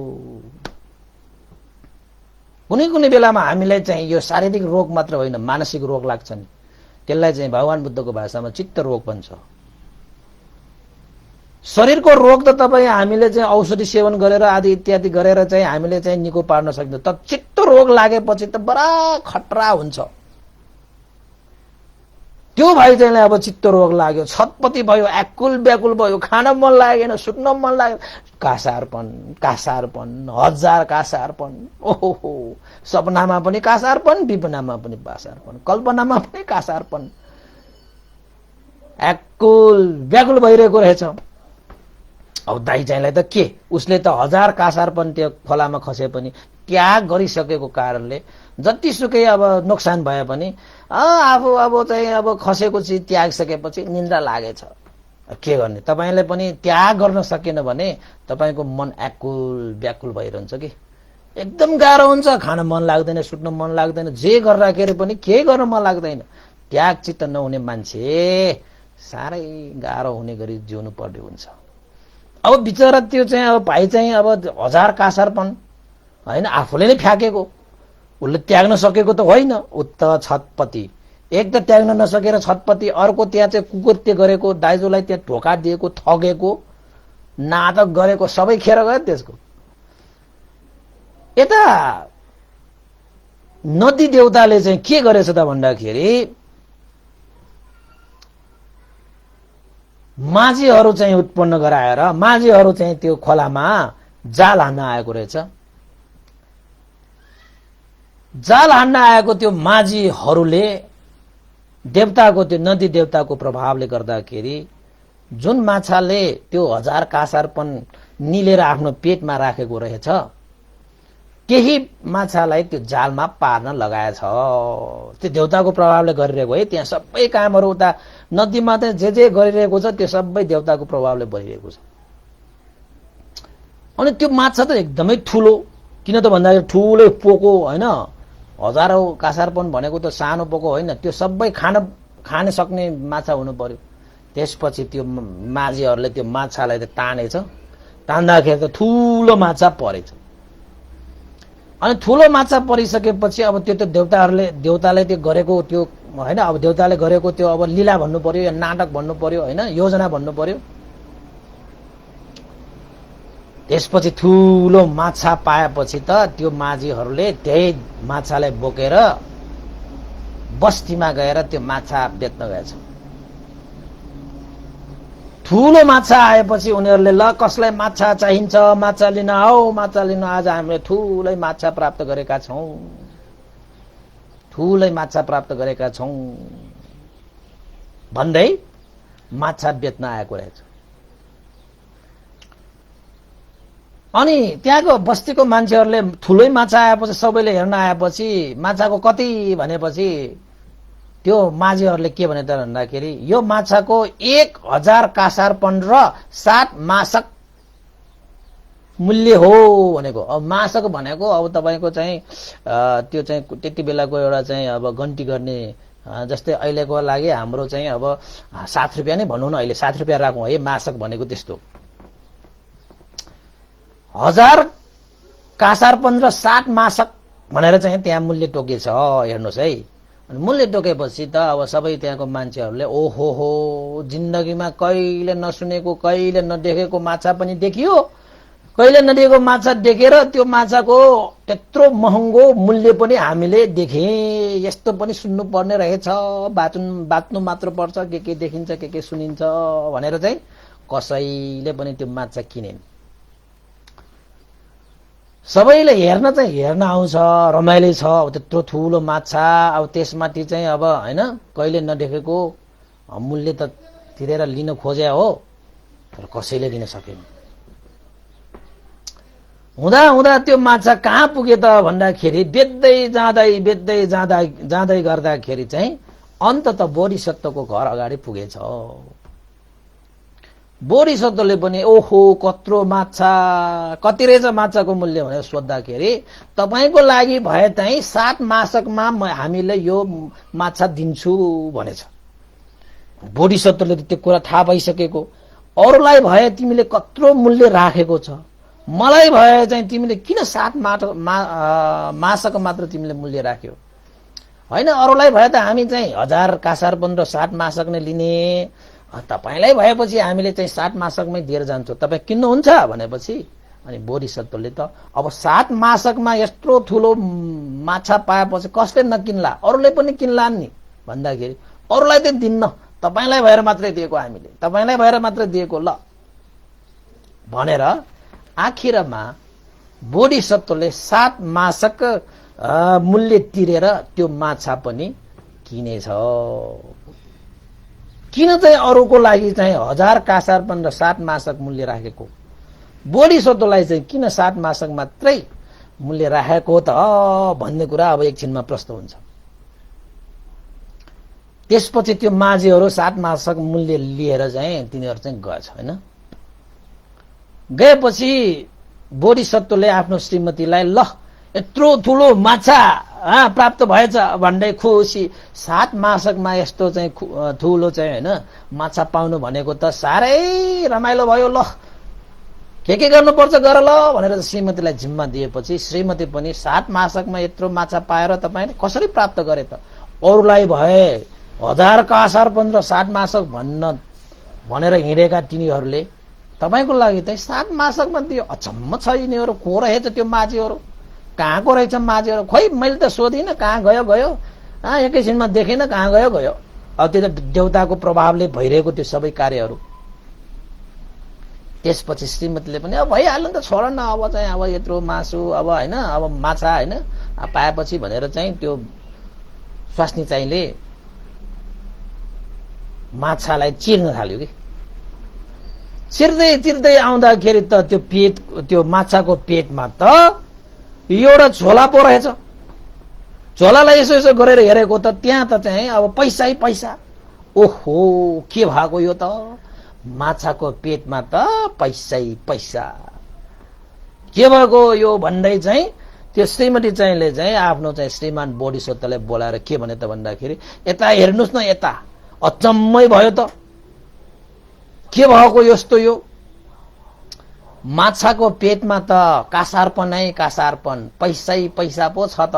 कुनै कुनै बेलामा हामीलाई चाहिँ यो शारीरिक रोग मात्र होइन, मानसिक रोग लाग्छ नि, त्यसलाई चाहिँ भगवान बुद्धको भाषामा चित्त रोग भन्छ। शरीरको रोग त तपाईँ हामीले चाहिँ औषधि सेवन गरेर आदि इत्यादि गरेर चाहिँ हामीले चाहिँ निको पार्न सक्दैन। त चित्त रोग लागेपछि त बडा खतरा हुन्छ। त्यो भाइ चाहिँ अब चित्त रोग लाग्यो, छटपटी भयो, व्याकुल व्याकुल भयो, खान मन लागेन, सुत्न मन लागेन। कासारपन हजार कासारपन। ओहो सपनामा पनि कासारपन, विपनामा पनि कासारपन, कल्पनामा पनि कासारपन। व्याकुल व्याकुल भइरहेको रहेछ। अब दाइ चाहिँलाई त के, उसले त हजार कासारपन त्यो खोलामा खसे पनि त्याग गरिसकेको कारणले जतिसुकै अब नोक्सान भए पनि आफू अब चाहिँ अब खसेको चिज त्यागिसकेपछि निन्द्रा लागेछ। के गर्ने, तपाईले पनि त्याग गर्न सकेन भने तपाईको मन व्याकुल व्याकुल भइरहन्छ कि एकदम गाह्रो हुन्छ। खान मन लाग्दैन, सुत्न मन लाग्दैन, जे गर्दाखेरि पनि केही गर्न मन लाग्दैन। त्याग चित्त नहुने मान्छे साह्रै गाह्रो हुने गरी जिउनु पर्ने हुन्छ। अब बिचरा त्यो चाहिँ अब भाइ चाहिँ अब हजार कासारपन हैन, आफूले नै फ्याकेको, उसले त्याग्न सकेको त होइन। उत छटपटी, एक त त्याग्न नसकेर छटपटी, अर्को त्यहाँ चाहिँ कुकृत्य गरेको, दाइजोलाई त्यहाँ धोका दिएको, ठगेको, नाटक गरेको, सबै खेर गयो त्यसको। यता नदी देवताले चाहिँ के गरेछ त भन्दाखेरि माझीहरू चाहिँ उत्पन्न गराएर माझीहरू चाहिँ त्यो खोलामा जाल हान्न आएको रहेछ। जाल हान्न आएको त्यो माझीहरूले देवताको त्यो नदी देवताको प्रभावले गर्दाखेरि जुन माछाले त्यो हजार कासारपन निलेर आफ्नो पेटमा राखेको रहेछ, केही माछालाई त्यो जालमा पार्न लगाएछ। त्यो देवताको प्रभावले गरिरहेको है। त्यहाँ सबै कामहरू उता नदीमा त जे गरिरहेको छ त्यो सबै देवताको प्रभावले भइरहेको छ। अनि त्यो माछा त एकदमै ठुलो, किन त भन्दाखेरि ठुलो पोको होइन, हजारौं कासारपन भनेको त सानो पोको होइन, त्यो सबै खान सक्ने माछा हुनु पर्यो। त्यसपछि त्यो माझीहरूले त्यो माछालाई त तानेछ, तान्दाखेरि त ठुलो माछा परेछ। अनि ठुलो माछा परिसकेपछि अब त्यो त देवताले त्यो गरेको त्यो होइन, अब देवताले गरेको त्यो अब लीला भन्नु पर्यो या नाटक भन्नु पर्यो होइन, योजना भन्नु पर्यो। त्यसपछि ठुलो माछा पाएपछि त त्यो माझीहरूले त्यही माछालाई बोकेर बस्तीमा गएर त्यो माछा बेच्न गएछ। ठुलो माछा आएपछि उनीहरूले ल कसलाई माछा चाहिन्छ, माछा लिन आऊ, माछा लिन। आज हामीले ठुलै माछा प्राप्त गरेका छौं, ठुलै माछा प्राप्त गरेका छौं भन्दै माछा बेच्न आएको रहेछ। अनि त्यहाँको बस्तीको मान्छेहरूले ठुलै माछा आएपछि सबैले हेर्न आएपछि माछाको कति भनेपछि त्यो माझीहरूले के भने त भन्दाखेरि यो माछाको 1000 कासारपन र 7 मासक मूल्य हो भनेको। अब मासक भनेको अब तपाईको चाहिँ त्यो चाहिँ त्यति बेलाको एउटा चाहिँ अब गन्ती गर्ने जस्तै अहिलेको लागि हाम्रो चाहिँ अब 7 रुपियाँ नै भनौँ न, अहिले 7 रुपियाँ राखौँ है, मासक भनेको त्यस्तो 1000 कासार 15 7 मासक भनेर चाहिँ त्यहाँ मूल्य तोकेछ। हेर्नुहोस् है, अनि मूल्य तोकेपछि त अब सबै त्यहाँको मान्छेहरूले ओहो हो, जिन्दगीमा कहिले नसुनेको कहिले नदेखेको माछा पनि देखियो, कहिले नदेखेको माछा देखेर त्यो माछाको त्यत्रो महँगो मूल्य पनि हामीले देखे, यस्तो पनि सुन्नु पर्ने रहेछ, बाँच्नु मात्र पर्छ, के देखिन्छ के सुनिन्छ भनेर चाहिँ कसैले पनि त्यो माछा किनेन। सबैले हेर्न आउँछ, रमाइलो छ, अब त्यत्रो ठुलो माछा, अब त्यसमाथि चाहिँ अब हैन कहिले नदेखेको मूल्य त तिरेर लिन खोजे हो, तर कसैले लिन सकेन। हुँदा त्यो माछा कहाँ पुगे त भन्दाखेरि बेच्दै जाँदै गर्दाखेरि चाहिँ अन्तत बोधिसत्वको घर अगाडि पुगेछ। बोधिसत्वले पनि ओहो कत्रो माछा, कति रहेछ माछाको मूल्य भनेर सोद्धाखेरि तपाईको लागि भए चाहिँ 7 मासकमा हामीले यो माछा दिन्छु भनेछ। बोधिसत्वले त्यो कुरा थाहा भइसकेको, अरूलाई भए तिमीले कत्रो मूल्य राखेको छ, मलाई भए चाहिँ तिमीले किन 7 मासक मात्र तिमीले मूल्य राख्यो, हैन अरूलाई भए त हामी चाहिँ 1000 कासार 15 7 मासक नै लिने, तपाईलाई भएपछि हामीले चाहिँ 7 मासकमै दिएर जान्छौँ, तपाईँ किन्नुहुन्छ भनेपछि अनि बोधिसत्वले त अब 7 मासकमा यत्रो ठुलो माछा पाएपछि कसले नकिन्ला, अरूले पनि किन्लान् नि भन्दाखेरि अरूलाई त दिन्न, तपाईलाई भएर मात्रै दिएको, हामीले तपाईलाई भएर मात्रै दिएको ल भनेर आखिरमा बोधिसत्वले 7 मासक मूल्य तिरेर त्यो माछा पनि किनेछ। किन चाहिँ अरूको लागि चाहिँ 1000 कासार 15 7 मासक मूल्य राखेको, बोधिसत्वलाई चाहिँ किन 7 मासक मात्रै मूल्य राखेको त भन्ने कुरा अब एकछिनमा प्रश्न हुन्छ। त्यसपछि त्यो माझीहरू 7 मासक मूल्य लिएर चाहिँ तिनीहरू चाहिँ गएछ हैन। गएपछि बोधिसत्वले आफ्नो श्रीमतीलाई ल यत्रो ठुलो माछा प्राप्त भएछ भन्दै खुसी, 7 मासकमा यस्तो चाहिँ ठुलो चाहिँ हैन माछा पाउनु भनेको त साह्रै रमाइलो भयो, ल के गर्नुपर्छ गर ल भनेर श्रीमतीलाई जिम्मा दिएपछि श्रीमती पनि 7 मासकमा यत्रो माछा पाएर तपाईले कसरी प्राप्त गरे त, अरूलाई भए 1000 कासार 15 7 मासक भनेर हिँडेका तिनीहरूले तपाईको लागि त 7 मासकमा दियो। अचम्म छ यिनीहरू, को रहेछ त्यो माझीहरू, कहाँको रहेछ माझीहरू, खोइ मैले त सोधिनँ कहाँ गयो एकैछिनमा देखेन कहाँ गयो। अब त्यो त देवताको प्रभावले भइरहेको त्यो सबै कार्यहरू। त्यसपछि श्रीमतीले पनि अब भइहाल्यो नि त, छोड न अब चाहिँ अब यत्रो मासु अब हैन अब माछा हैन पाएपछि भनेर चाहिँ त्यो स्वास्नी चाहिँले माछालाई चिर्न थाल्यो कि। चिर्दै आउँदाखेरि त त्यो माछाको पेटमा त एउटा झोला पो रहेछ। झोलालाई यसो गरेर हेरेको त त्यहाँ त चाहिँ अब पैसा। ओहो के भएको यो त, माछाको पेटमा त पैसा के भएको यो भन्दै चाहिँ त्यो श्रीमती चाहिँले चाहिँ आफ्नो चाहिँ श्रीमान बोधिसत्वलाई बोलाएर के भने त भन्दाखेरि यता हेर्नुस् न, यता अचम्मै भयो त, के भएको यस्तो, यो माछाको पेटमा त कासारपन पैसा पो छ त,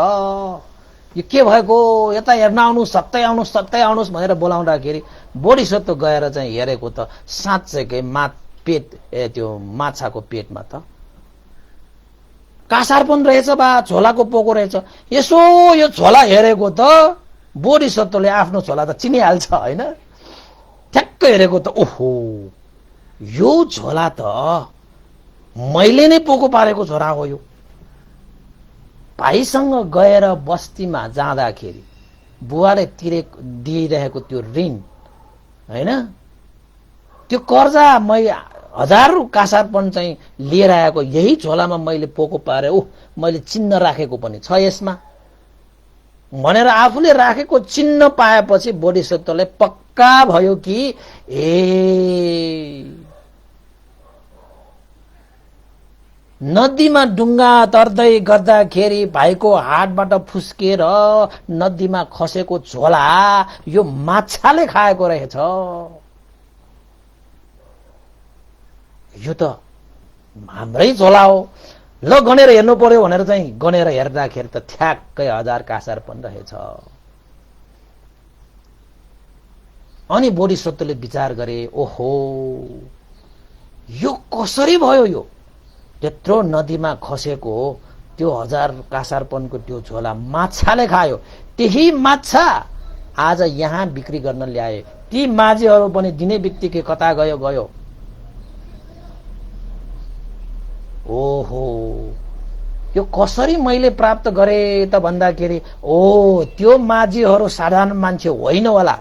यो के भएको, यता हेर्न आउनुहोस्, सत्तै आउनुहोस् भनेर बोलाउँदाखेरि बोधिसत्व गएर चाहिँ हेरेको त साँच्चैकै त्यो माछाको पेटमा त कासारपन रहेछ बा, झोलाको पोको रहेछ। यसो यो झोला हेरेको त बोधिसत्वले आफ्नो झोला त चिनिहाल्छ हैन, ठ्याक्क हेरेको त ओहो यो झोला त मैले नै पोको पारेको झोला हो यो। भाइसँग गएर बस्तीमा जाँदाखेरि बुवाले दिइरहेको त्यो ऋण हैन, त्यो कर्जा मैले 1000 कासारपन चाहिँ लिएर आएको यही झोलामा मैले पोको पारे, मैले चिन्ह राखेको पनि छ यसमा भनेर आफूले राखेको चिन्ह पाएपछि बोधिसत्वले पक्का भयो कि नदीमा डुङ्गा तर्दै गर्दाखेरि भाइको हातबाट फुस्केर नदीमा खसेको झोला यो माछाले खाएको रहेछ। यो त हाम्रै झोला हो, ल गनेर हेर्नु पर्यो भनेर चाहिँ गनेर हेर्दाखेरि त ठ्याक्कै 1000 कासार पनि रहेछ। अनि बोधिसत्वले विचार गरे, ओहो यो कसरी भयो, यो त्यत्रो नदीमा खसेको त्यो 1000 कासारपनको त्यो झोला माछाले खायो। त्यही माछा आज यहाँ बिक्री गर्न ल्याए। ती माझीहरू पनि दिने बित्तिकै कता गयो गयो। ओहो यो कसरी मैले प्राप्त गरे त भन्दाखेरि, ओ त्यो माझीहरू साधारण मान्छे होइन होला।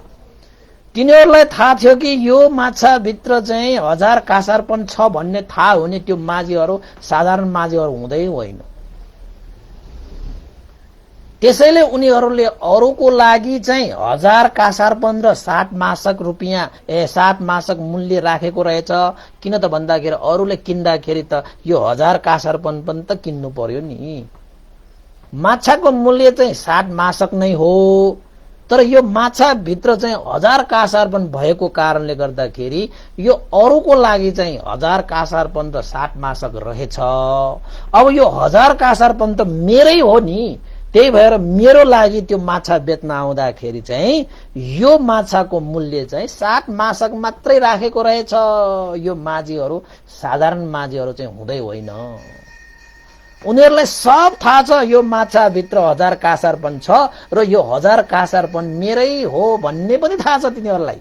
तिनीहरूलाई थाहा थियो कि यो माछा भित्र चाहिँ 1000 कासारपन छ भन्ने थाहा हुने त्यो माझीहरू साधारण माझीहरू हुँदै होइन। त्यसैले उनीहरूले अरूको लागि चाहिँ 1000 कासारपन र 60 मासक रुपियाँ 7 मासक मूल्य राखेको रहेछ। किन त भन्दाखेरि अरूले किन्दाखेरि त यो 1000 कासारपन पनि त किन्नु पर्यो नि। माछाको मूल्य चाहिँ 60 मासक नै हो, तर यो माछा भित्र चाहिँ 1000 कासारपन भएको कारणले गर्दाखेरि यो अरूको लागि चाहिँ 1000 कासारपन र 60 मासक रहेछ। अब यो 1000 कासारपन त मेरै हो नि, त्यही भएर मेरो लागि त्यो माछा बेच्न आउँदाखेरि चाहिँ यो माछाको मूल्य चाहिँ 60 मासक मात्रै राखेको रहेछ। यो माझीहरू साधारण माझीहरू चाहिँ हुँदै होइन। उनीहरूलाई सब थाहा छ यो माछा भित्र 1000 कासारपन छ र यो 1000 कासारपन मेरै हो भन्ने पनि थाहा छ तिनीहरूलाई।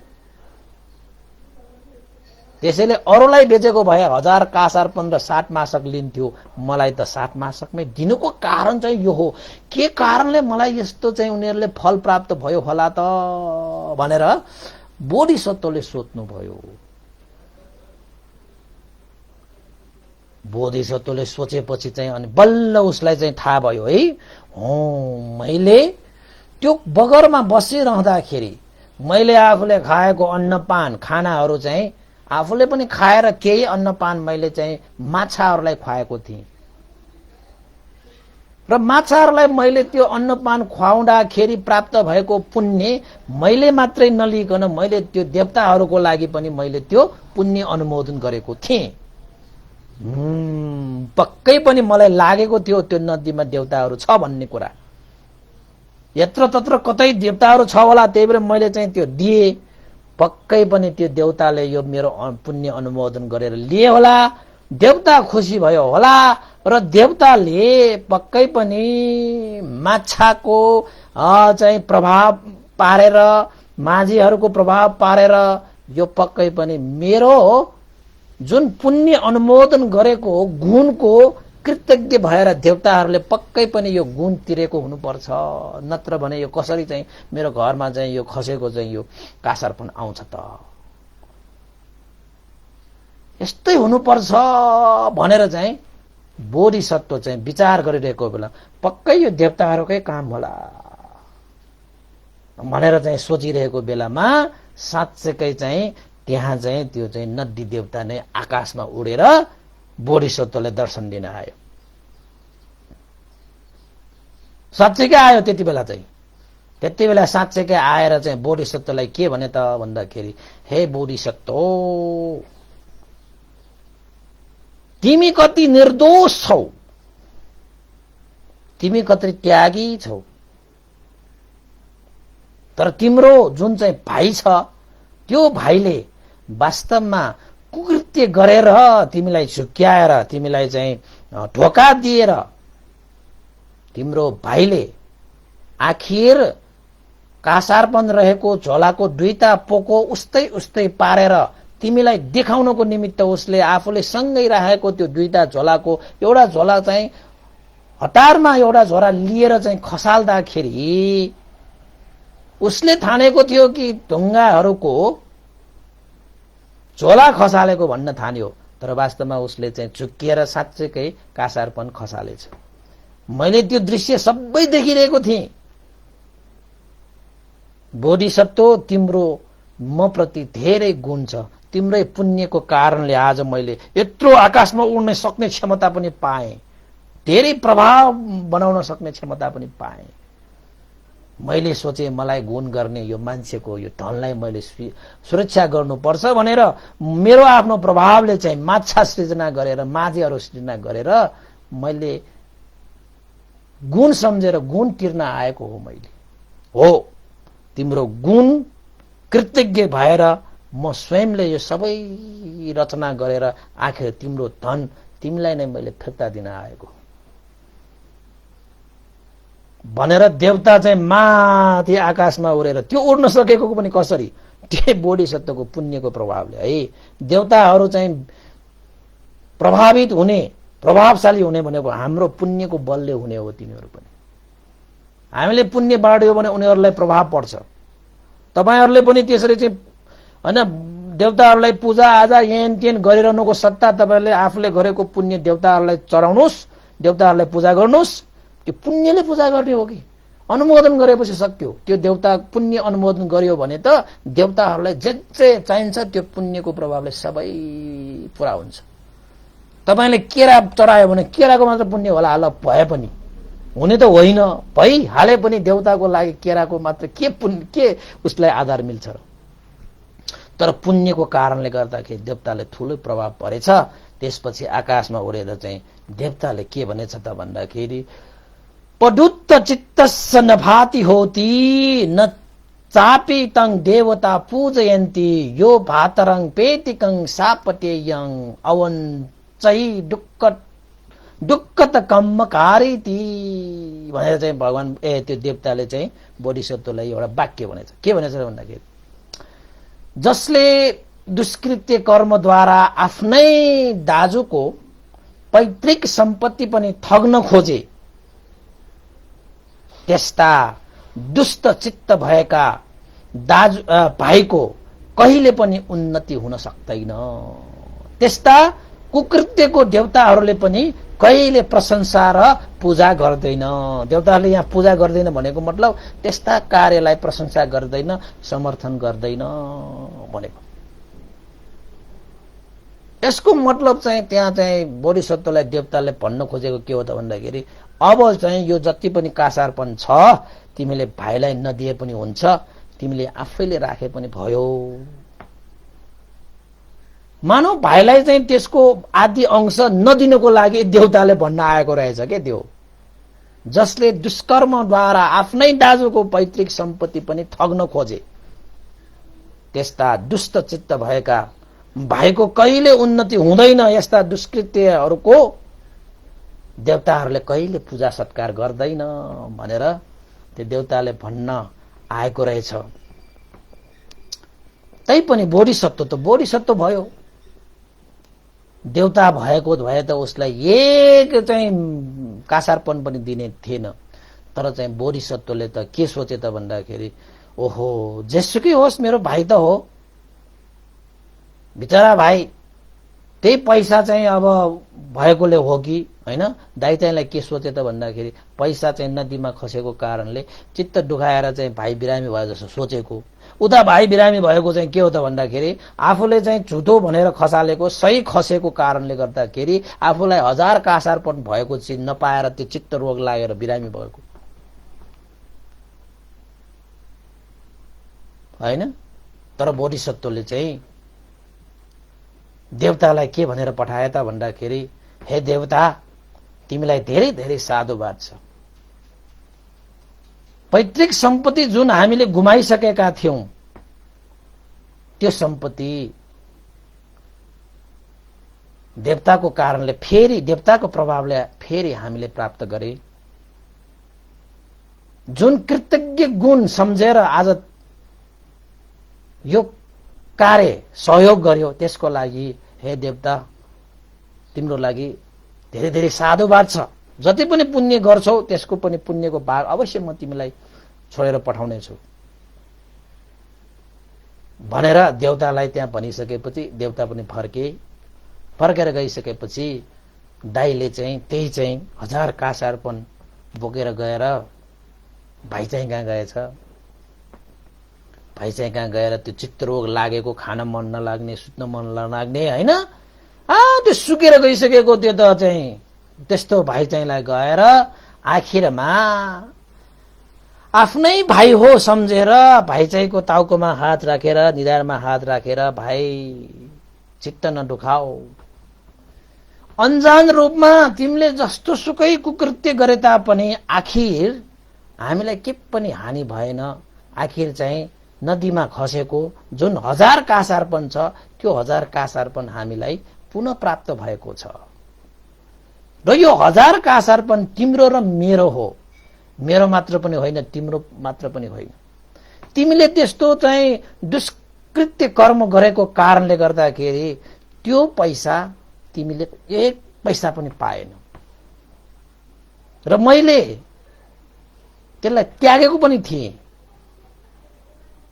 त्यसैले अरूलाई बेचेको भए 1000 कासारपन र 60 मासक लिन्थ्यो, मलाई त 60 मासकमै दिनुको कारण चाहिँ यो हो। के कारणले मलाई यस्तो चाहिँ उनीहरूले फल प्राप्त भयो होला त भनेर बोधिसत्वले सोच्नुभयो। बोधिसत्वले सोचेपछि चाहिँ अनि बल्ल उसलाई चाहिँ थाहा भयो है, मैले त्यो बगरमा बसिरहँदाखेरि मैले आफूले खाएको अन्नपान खानाहरू चाहिँ आफूले पनि खाएर केही अन्नपान मैले चाहिँ माछाहरूलाई खुवाएको थिएँ र माछाहरूलाई मैले त्यो अन्नपान खुवाउँदाखेरि प्राप्त भएको पुण्य मैले मात्रै नलिकन मैले त्यो देवताहरूको लागि पनि मैले त्यो पुण्य अनुमोदन गरेको थिएँ। पक्कै पनि मलाई लागेको थियो त्यो नदीमा देवताहरू छ भन्ने कुरा। यत्र तत्र कतै देवताहरू छ होला, त्यही भएर मैले चाहिँ त्यो दिए। पक्कै पनि त्यो देवताले यो मेरो पुण्य अनुमोदन गरेर लिए होला, देवता खुसी भयो होला र देवताले पक्कै पनि माछाको चाहिँ प्रभाव पारेर, माझीहरूको प्रभाव पारेर यो पक्कै पनि मेरो जुन पुण्य अनुमोदन गरेको गुणको कृतज्ञ भएर देवताहरूले पक्कै पनि यो गुण तिरेको हुनुपर्छ, नत्र भने यो कसरी चाहिँ मेरो घरमा चाहिँ यो खसेको चाहिँ यो कासारपन आउँछ त। यस्तै हुनुपर्छ भनेर चाहिँ बोधिसत्व चाहिँ विचार गरिरहेको बेला पक्कै यो देवताहरूकै काम होला भनेर चाहिँ सोचिरहेको बेलामा साँच्चैकै चाहिँ त्यहाँ चाहिँ त्यो चाहिँ नदी देवता नै आकाशमा उडेर बोधिसत्वले दर्शन दिन आयो। साँच्चैकै आयो त्यति बेला चाहिँ। त्यति बेला साँच्चैकै आएर चाहिँ बोधिसत्वलाई के भने त भन्दाखेरि, हे बोधिसत्व, तिमी कति निर्दोष छौ, तिमी कति त्यागी छौ, तर तिम्रो जुन चाहिँ भाइ छ त्यो भाइले वास्तवमा कुकृत्य गरेर तिमीलाई झुक्क्याएर तिमीलाई चाहिँ धोका दिएर तिम्रो भाइले आखिर कासारपन रहेको झोलाको दुईटा पोको उस्तै उस्तै पारेर तिमीलाई देखाउनको निमित्त उसले आफूले सँगै राखेको त्यो दुईटा झोलाको एउटा झोला चाहिँ हतारमा एउटा झोला लिएर चाहिँ खसाल्दाखेरि उसले ठानेको थियो कि ढुङ्गाहरूको झोला खसालेको भन्न ठान्यो, तर वास्तवमा उसले चाहिँ चुक्किएर साँच्चैकै कासारपन खसालेछ। मैले त्यो दृश्य सबै देखिरहेको थिएँ। बोधिसत्व, तिम्रो म प्रति धेरै गुण छ, तिम्रै पुण्यको कारणले आज मैले यत्रो आकाशमा उड्न सक्ने क्षमता पनि पाएँ, धेरै प्रभाव बनाउन सक्ने क्षमता पनि पाएँ। मैले सोचे मलाई गुण गर्ने यो मान्छेको यो धनलाई मैले सुरक्षा गर्नुपर्छ भनेर मेरो आफ्नो प्रभावले चाहिँ माछा सृजना गरेर, माझीहरू सृजना गरेर मैले गुण सम्झेर गुण तिर्न आएको हो। मैले हो तिम्रो गुण कृतज्ञ भएर म स्वयंले यो सबै रचना गरेर आखिर तिम्रो धन तिमीलाई नै मैले फिर्ता दिन आएको भनेर देवता चाहिँ माथि आकाशमा उडेर त्यो उड्न सकेको पनि कसरी? त्यो बोधिसत्वको पुण्यको प्रभावले है। देवताहरू चाहिँ प्रभावित हुने, प्रभावशाली हुने भनेको हाम्रो पुण्यको बलले हुने हो। तिनीहरू पनि हामीले पुण्य बाँड्यो भने उनीहरूलाई प्रभाव पर्छ। तपाईहरूले पनि त्यसरी चाहिँ हैन देवताहरूलाई पूजा आजा येन तेन गरिरहनुको सट्टा तपाईहरूले आफूले गरेको पुण्य देवताहरूलाई चढाउनुस्, देवताहरूलाई पूजा गर्नुस्। त्यो पुण्यले पूजा गर्ने हो कि अनुमोदन गरेपछि सक्यो। त्यो देवता पुण्य अनुमोदन गर्यो भने त देवताहरूलाई जे जे चाहिन्छ त्यो पुण्यको प्रभावले सबै पुरा हुन्छ। तपाईले केरा चढायो भने केराको मात्र पुण्य होला, हाल भए पनि हुने त होइन, भइहाले पनि देवताको लागि केराको मात्र के पुण्य के उसलाई आधार मिल्छ र? तर पुण्यको कारणले गर्दाखेरि देवताले ठुलो प्रभाव परेछ। त्यसपछि आकाशमा उडेर चाहिँ देवताले के भनेछ त भन्दाखेरि पडुत्त चित्तस्य न भाति होती न चापी तङ देवता पूजयन्ती यो भातरङ पेटिकङ सापटेयङ अवन चाहिँ दुक्कत कम्मकारी ती भनेर चाहिँ भगवान त्यो देवताले चाहिँ बोधिसत्वलाई एउटा वाक्य भनेछ। के भनेछ भन्दाखेरि जसले दुष्कृत्य कर्मद्वारा आफ्नै दाजुको पैतृक सम्पत्ति पनि ठग्न खोजे त्यस्ता दुष्ट चित्त भएका दाजु भाइको कहिले पनि उन्नति हुन सक्दैन। त्यस्ता कुकृत्यको देवताहरूले पनि कहिले प्रशंसा र पूजा गर्दैन। देवताहरूले यहाँ पूजा गर्दैन भनेको मतलब त्यस्ता कार्यलाई प्रशंसा गर्दैन, समर्थन गर्दैन भनेको। यसको मतलब चाहिँ त्यहाँ चाहिँ बोधिसत्वलाई देवताले भन्न खोजेको के हो त भन्दाखेरि अब चाहिँ यो जति पनि कासारपन छ तिमीले भाइलाई नदिए पनि हुन्छ, तिमीले आफैले राखे पनि भयो। मानव भाइलाई चाहिँ त्यसको आदि अंश नदिनको लागि देवताले भन्न आएको रहेछ के त्यो। जसले दुष्कर्मद्वारा आफ्नै दाजुको पैतृक सम्पत्ति पनि ठग्न खोजे त्यस्ता दुष्ट चित्त भएका भाइको कहिले उन्नति हुँदैन। यस्ता दुष्कृत्यहरूको देवताहरूले कहिले पूजा सत्कार गर्दैन भनेर त्यो देवताले भन्न आएको रहेछ। तैपनि बोधिसत्व त बोधिसत्व भयो, देवता भएको भए त उसलाई एक चाहिँ कासारपन पनि दिने थिएन। तर चाहिँ बोधिसत्वले त के सोचे त भन्दाखेरि ओहो जेसुकै होस् मेरो भाइ त हो, बिचरा भाइ त्यही पैसा चाहिँ अब भएकोले हो कि हैन। दाइ चाहिँलाई के सोचे त भन्दाखेरि पैसा चाहिँ नदीमा खसेको कारणले चित्त दुखाएर चाहिँ भाइ बिरामी भयो जस्तो सोचेको। उता भाइ बिरामी भएको चाहिँ के हो त भन्दाखेरि आफूले चाहिँ झुटो भनेर खसालेको सही खसेको कारणले गर्दाखेरि आफूलाई हजार कासारपन भएको चिज नपाएर त्यो चित्त रोग लागेर बिरामी भएको हैन। तर बोधिसत्वले चाहिँ देवतालाई के भनेर पठाए त भन्दाखेरि हे देवता तिमीलाई धेरै धेरै साधुवाद छ। पैतृक सम्पत्ति जुन हामीले गुमाइसकेका थियौं त्यो सम्पत्ति देवताको कारणले फेरि देवताको प्रभावले फेरि हामीले प्राप्त गरे। जुन कृतज्ञ गुण सम्झेर आज यो कार्य सहयोग गर्यो त्यसको लागि हे देवता तिम्रो लागि धेरै धेरै साधुवाद छ। जति पनि पुण्य गर्छौ त्यसको पनि पुण्यको भाग अवश्य म तिमीलाई छोडेर पठाउने छु भनेर देवतालाई त्यहाँ भनिसकेपछि देवता पनि फर्केर गइसकेपछि दाइले चाहिँ त्यही चाहिँ हजार कासारपन बोकेर गएर भाइ चाहिँ कहाँ गएछ भाइ चाहिँ कहाँ गएर त्यो चित्तरोग लागेको, खान मन नलाग्ने, सुत्न मन नलाग्ने होइन, त्यो सुकेर गइसकेको त्यो त चाहिँ त्यस्तो भाइ चाहिँलाई गएर आखिरमा आफ्नै भाइ हो सम्झेर भाइ चाहिँको टाउकोमा हात राखेर, निधारमा हात राखेर, भाइ चित्त नदुखाऊ, अन्जान रूपमा तिमीले जस्तो सुकै कुकृत्य गरे तापनि आखिर हामीलाई के पनि हानि भएन। आखिर चाहिँ नदीमा खसेको जुन 1000 कासार्पण छ त्यो 1000 कासार्पण हामीलाई पुनः प्राप्त भएको छ र यो 1000 कासार्पण तिम्रो र मेरो हो। मेरो मात्र पनि होइन, तिम्रो मात्र पनि होइन। तिमीले त्यस्तो चाहिँ दुष्कृत्य कर्म गरेको कारणले गर्दाखेरि त्यो पैसा तिमीले 1 पैसा पनि पाएनौ र मैले त्यसलाई त्यागेको पनि थिएँ,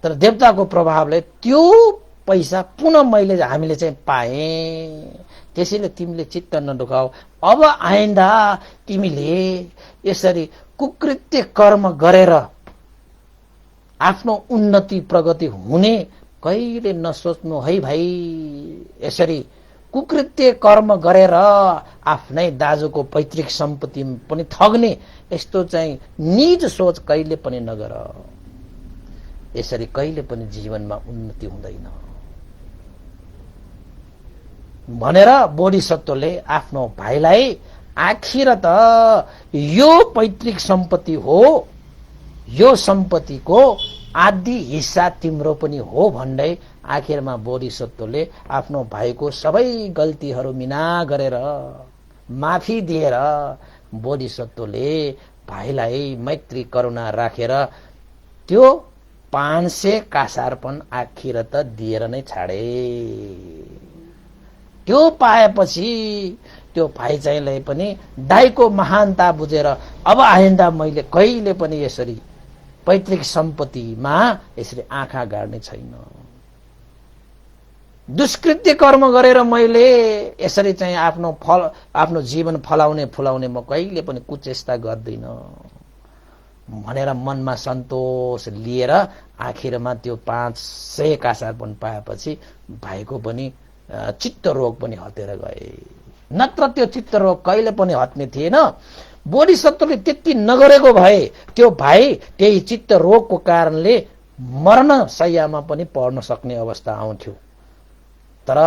तर देवताको प्रभावले त्यो पैसा पुनः हामीले चाहिँ पाएँ। त्यसैले तिमीले चित्त नदुखाऊ। अब आइन्दा तिमीले यसरी कुकृत्य कर्म गरेर आफ्नो उन्नति प्रगति हुने कहिले नसोच्नु है भाइ। यसरी कुकृत्य कर्म गरेर आफ्नै दाजुको पैतृक सम्पत्ति पनि ठग्ने यस्तो चाहिँ निज सोच कहिले पनि नगर। यसरी कहिले पनि जीवनमा उन्नति हुँदैन भनेर बोधिसत्वले आफ्नो भाइलाई आखिर त यो पैतृक सम्पत्ति हो, यो सम्पत्तिको आधी हिस्सा तिम्रो पनि हो भन्दै आखिरमा बोधिसत्वले आफ्नो भाइको सबै गल्तीहरू मिना गरेर माफी दिएर बोधिसत्वले भाइलाई मैत्री करुणा राखेर त्यो 500 कासार्पण आखिर त दिएर नै छाडे। त्यो पाएपछि त्यो भाइ चाहिँलाई पनि दाइको महानता बुझेर अब आइन्दा मैले कहिले पनि यसरी पैतृक सम्पत्तिमा यसरी आँखा गाड्ने छैन। दुष्कृत्य कर्म गरेर मैले यसरी चाहिँ आफ्नो जीवन फलाउने म कहिले पनि कुचेष्टा गर्दिन भनेर मनमा सन्तोष लिएर आखिरमा त्यो 500 कासार्पण पाएपछि भाइको पनि चित्त रोग पनि हटेर गए। नत्र त्यो चित्त रोग कहिले पनि हट्ने थिएन। बोधिसत्वले त्यति नगरेको भए त्यो भाइ त्यही चित्त रोगको कारणले मर्न शय्यामा पनि पर्न सक्ने अवस्था आउँथ्यो। तर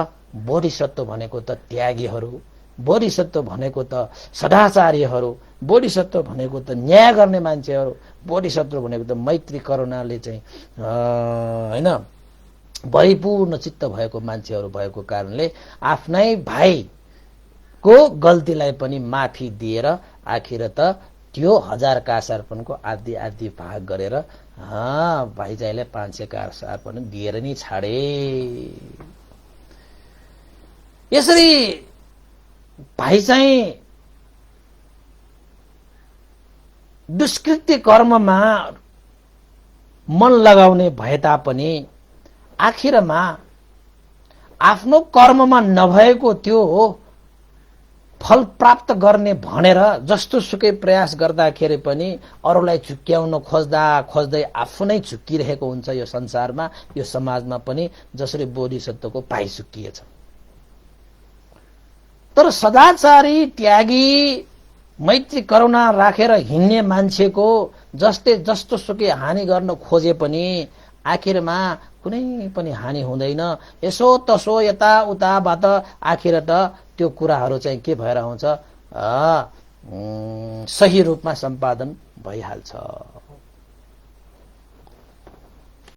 बोधिसत्व भनेको त त्यागीहरू, बोधिसत्व भनेको त सदाचार्यहरू, बोधिसत्व भनेको त न्याय गर्ने मान्छेहरू, बोधिसत्व भनेको त मैत्री करुणाले चाहिँ हैन परिपूर्ण चित्त भएको मान्छेहरू भएको कारणले आफ्नै भाइको गल्तीलाई पनि माफी दिएर आखिर त त्यो 1000 कासार्पणको आधी आधी भाग गरेर भाइ चाहिँले 500 कासार्पण दिएर नि छाडे। यसरी भाइ चाहिँ दुष्कृत्य कर्ममा मन लगाउने भए तापनि आखिरमा आफ्नो कर्ममा नभएको त्यो फल प्राप्त गर्ने भनेर जस्तो सुकै प्रयास गर्दाखेरि पनि अरूलाई झुक्क्याउन खोज्दै आफू नै झुक्किरहेको हुन्छ। यो संसारमा, यो समाजमा पनि जसरी बोधिसत्वको भाइ झुक्किएछ। तर सदाचारी त्यागी मैत्री करुणा राखेर हिँड्ने मान्छेको जस्तो सुकै हानि गर्न खोजे पनि आखिरमा कुनै पनि हानि हुँदैन। यसो तसो यताउताबाट आखिर त त्यो कुराहरू चाहिँ के भएर आउँछ, सही रूपमा सम्पादन भइहाल्छ।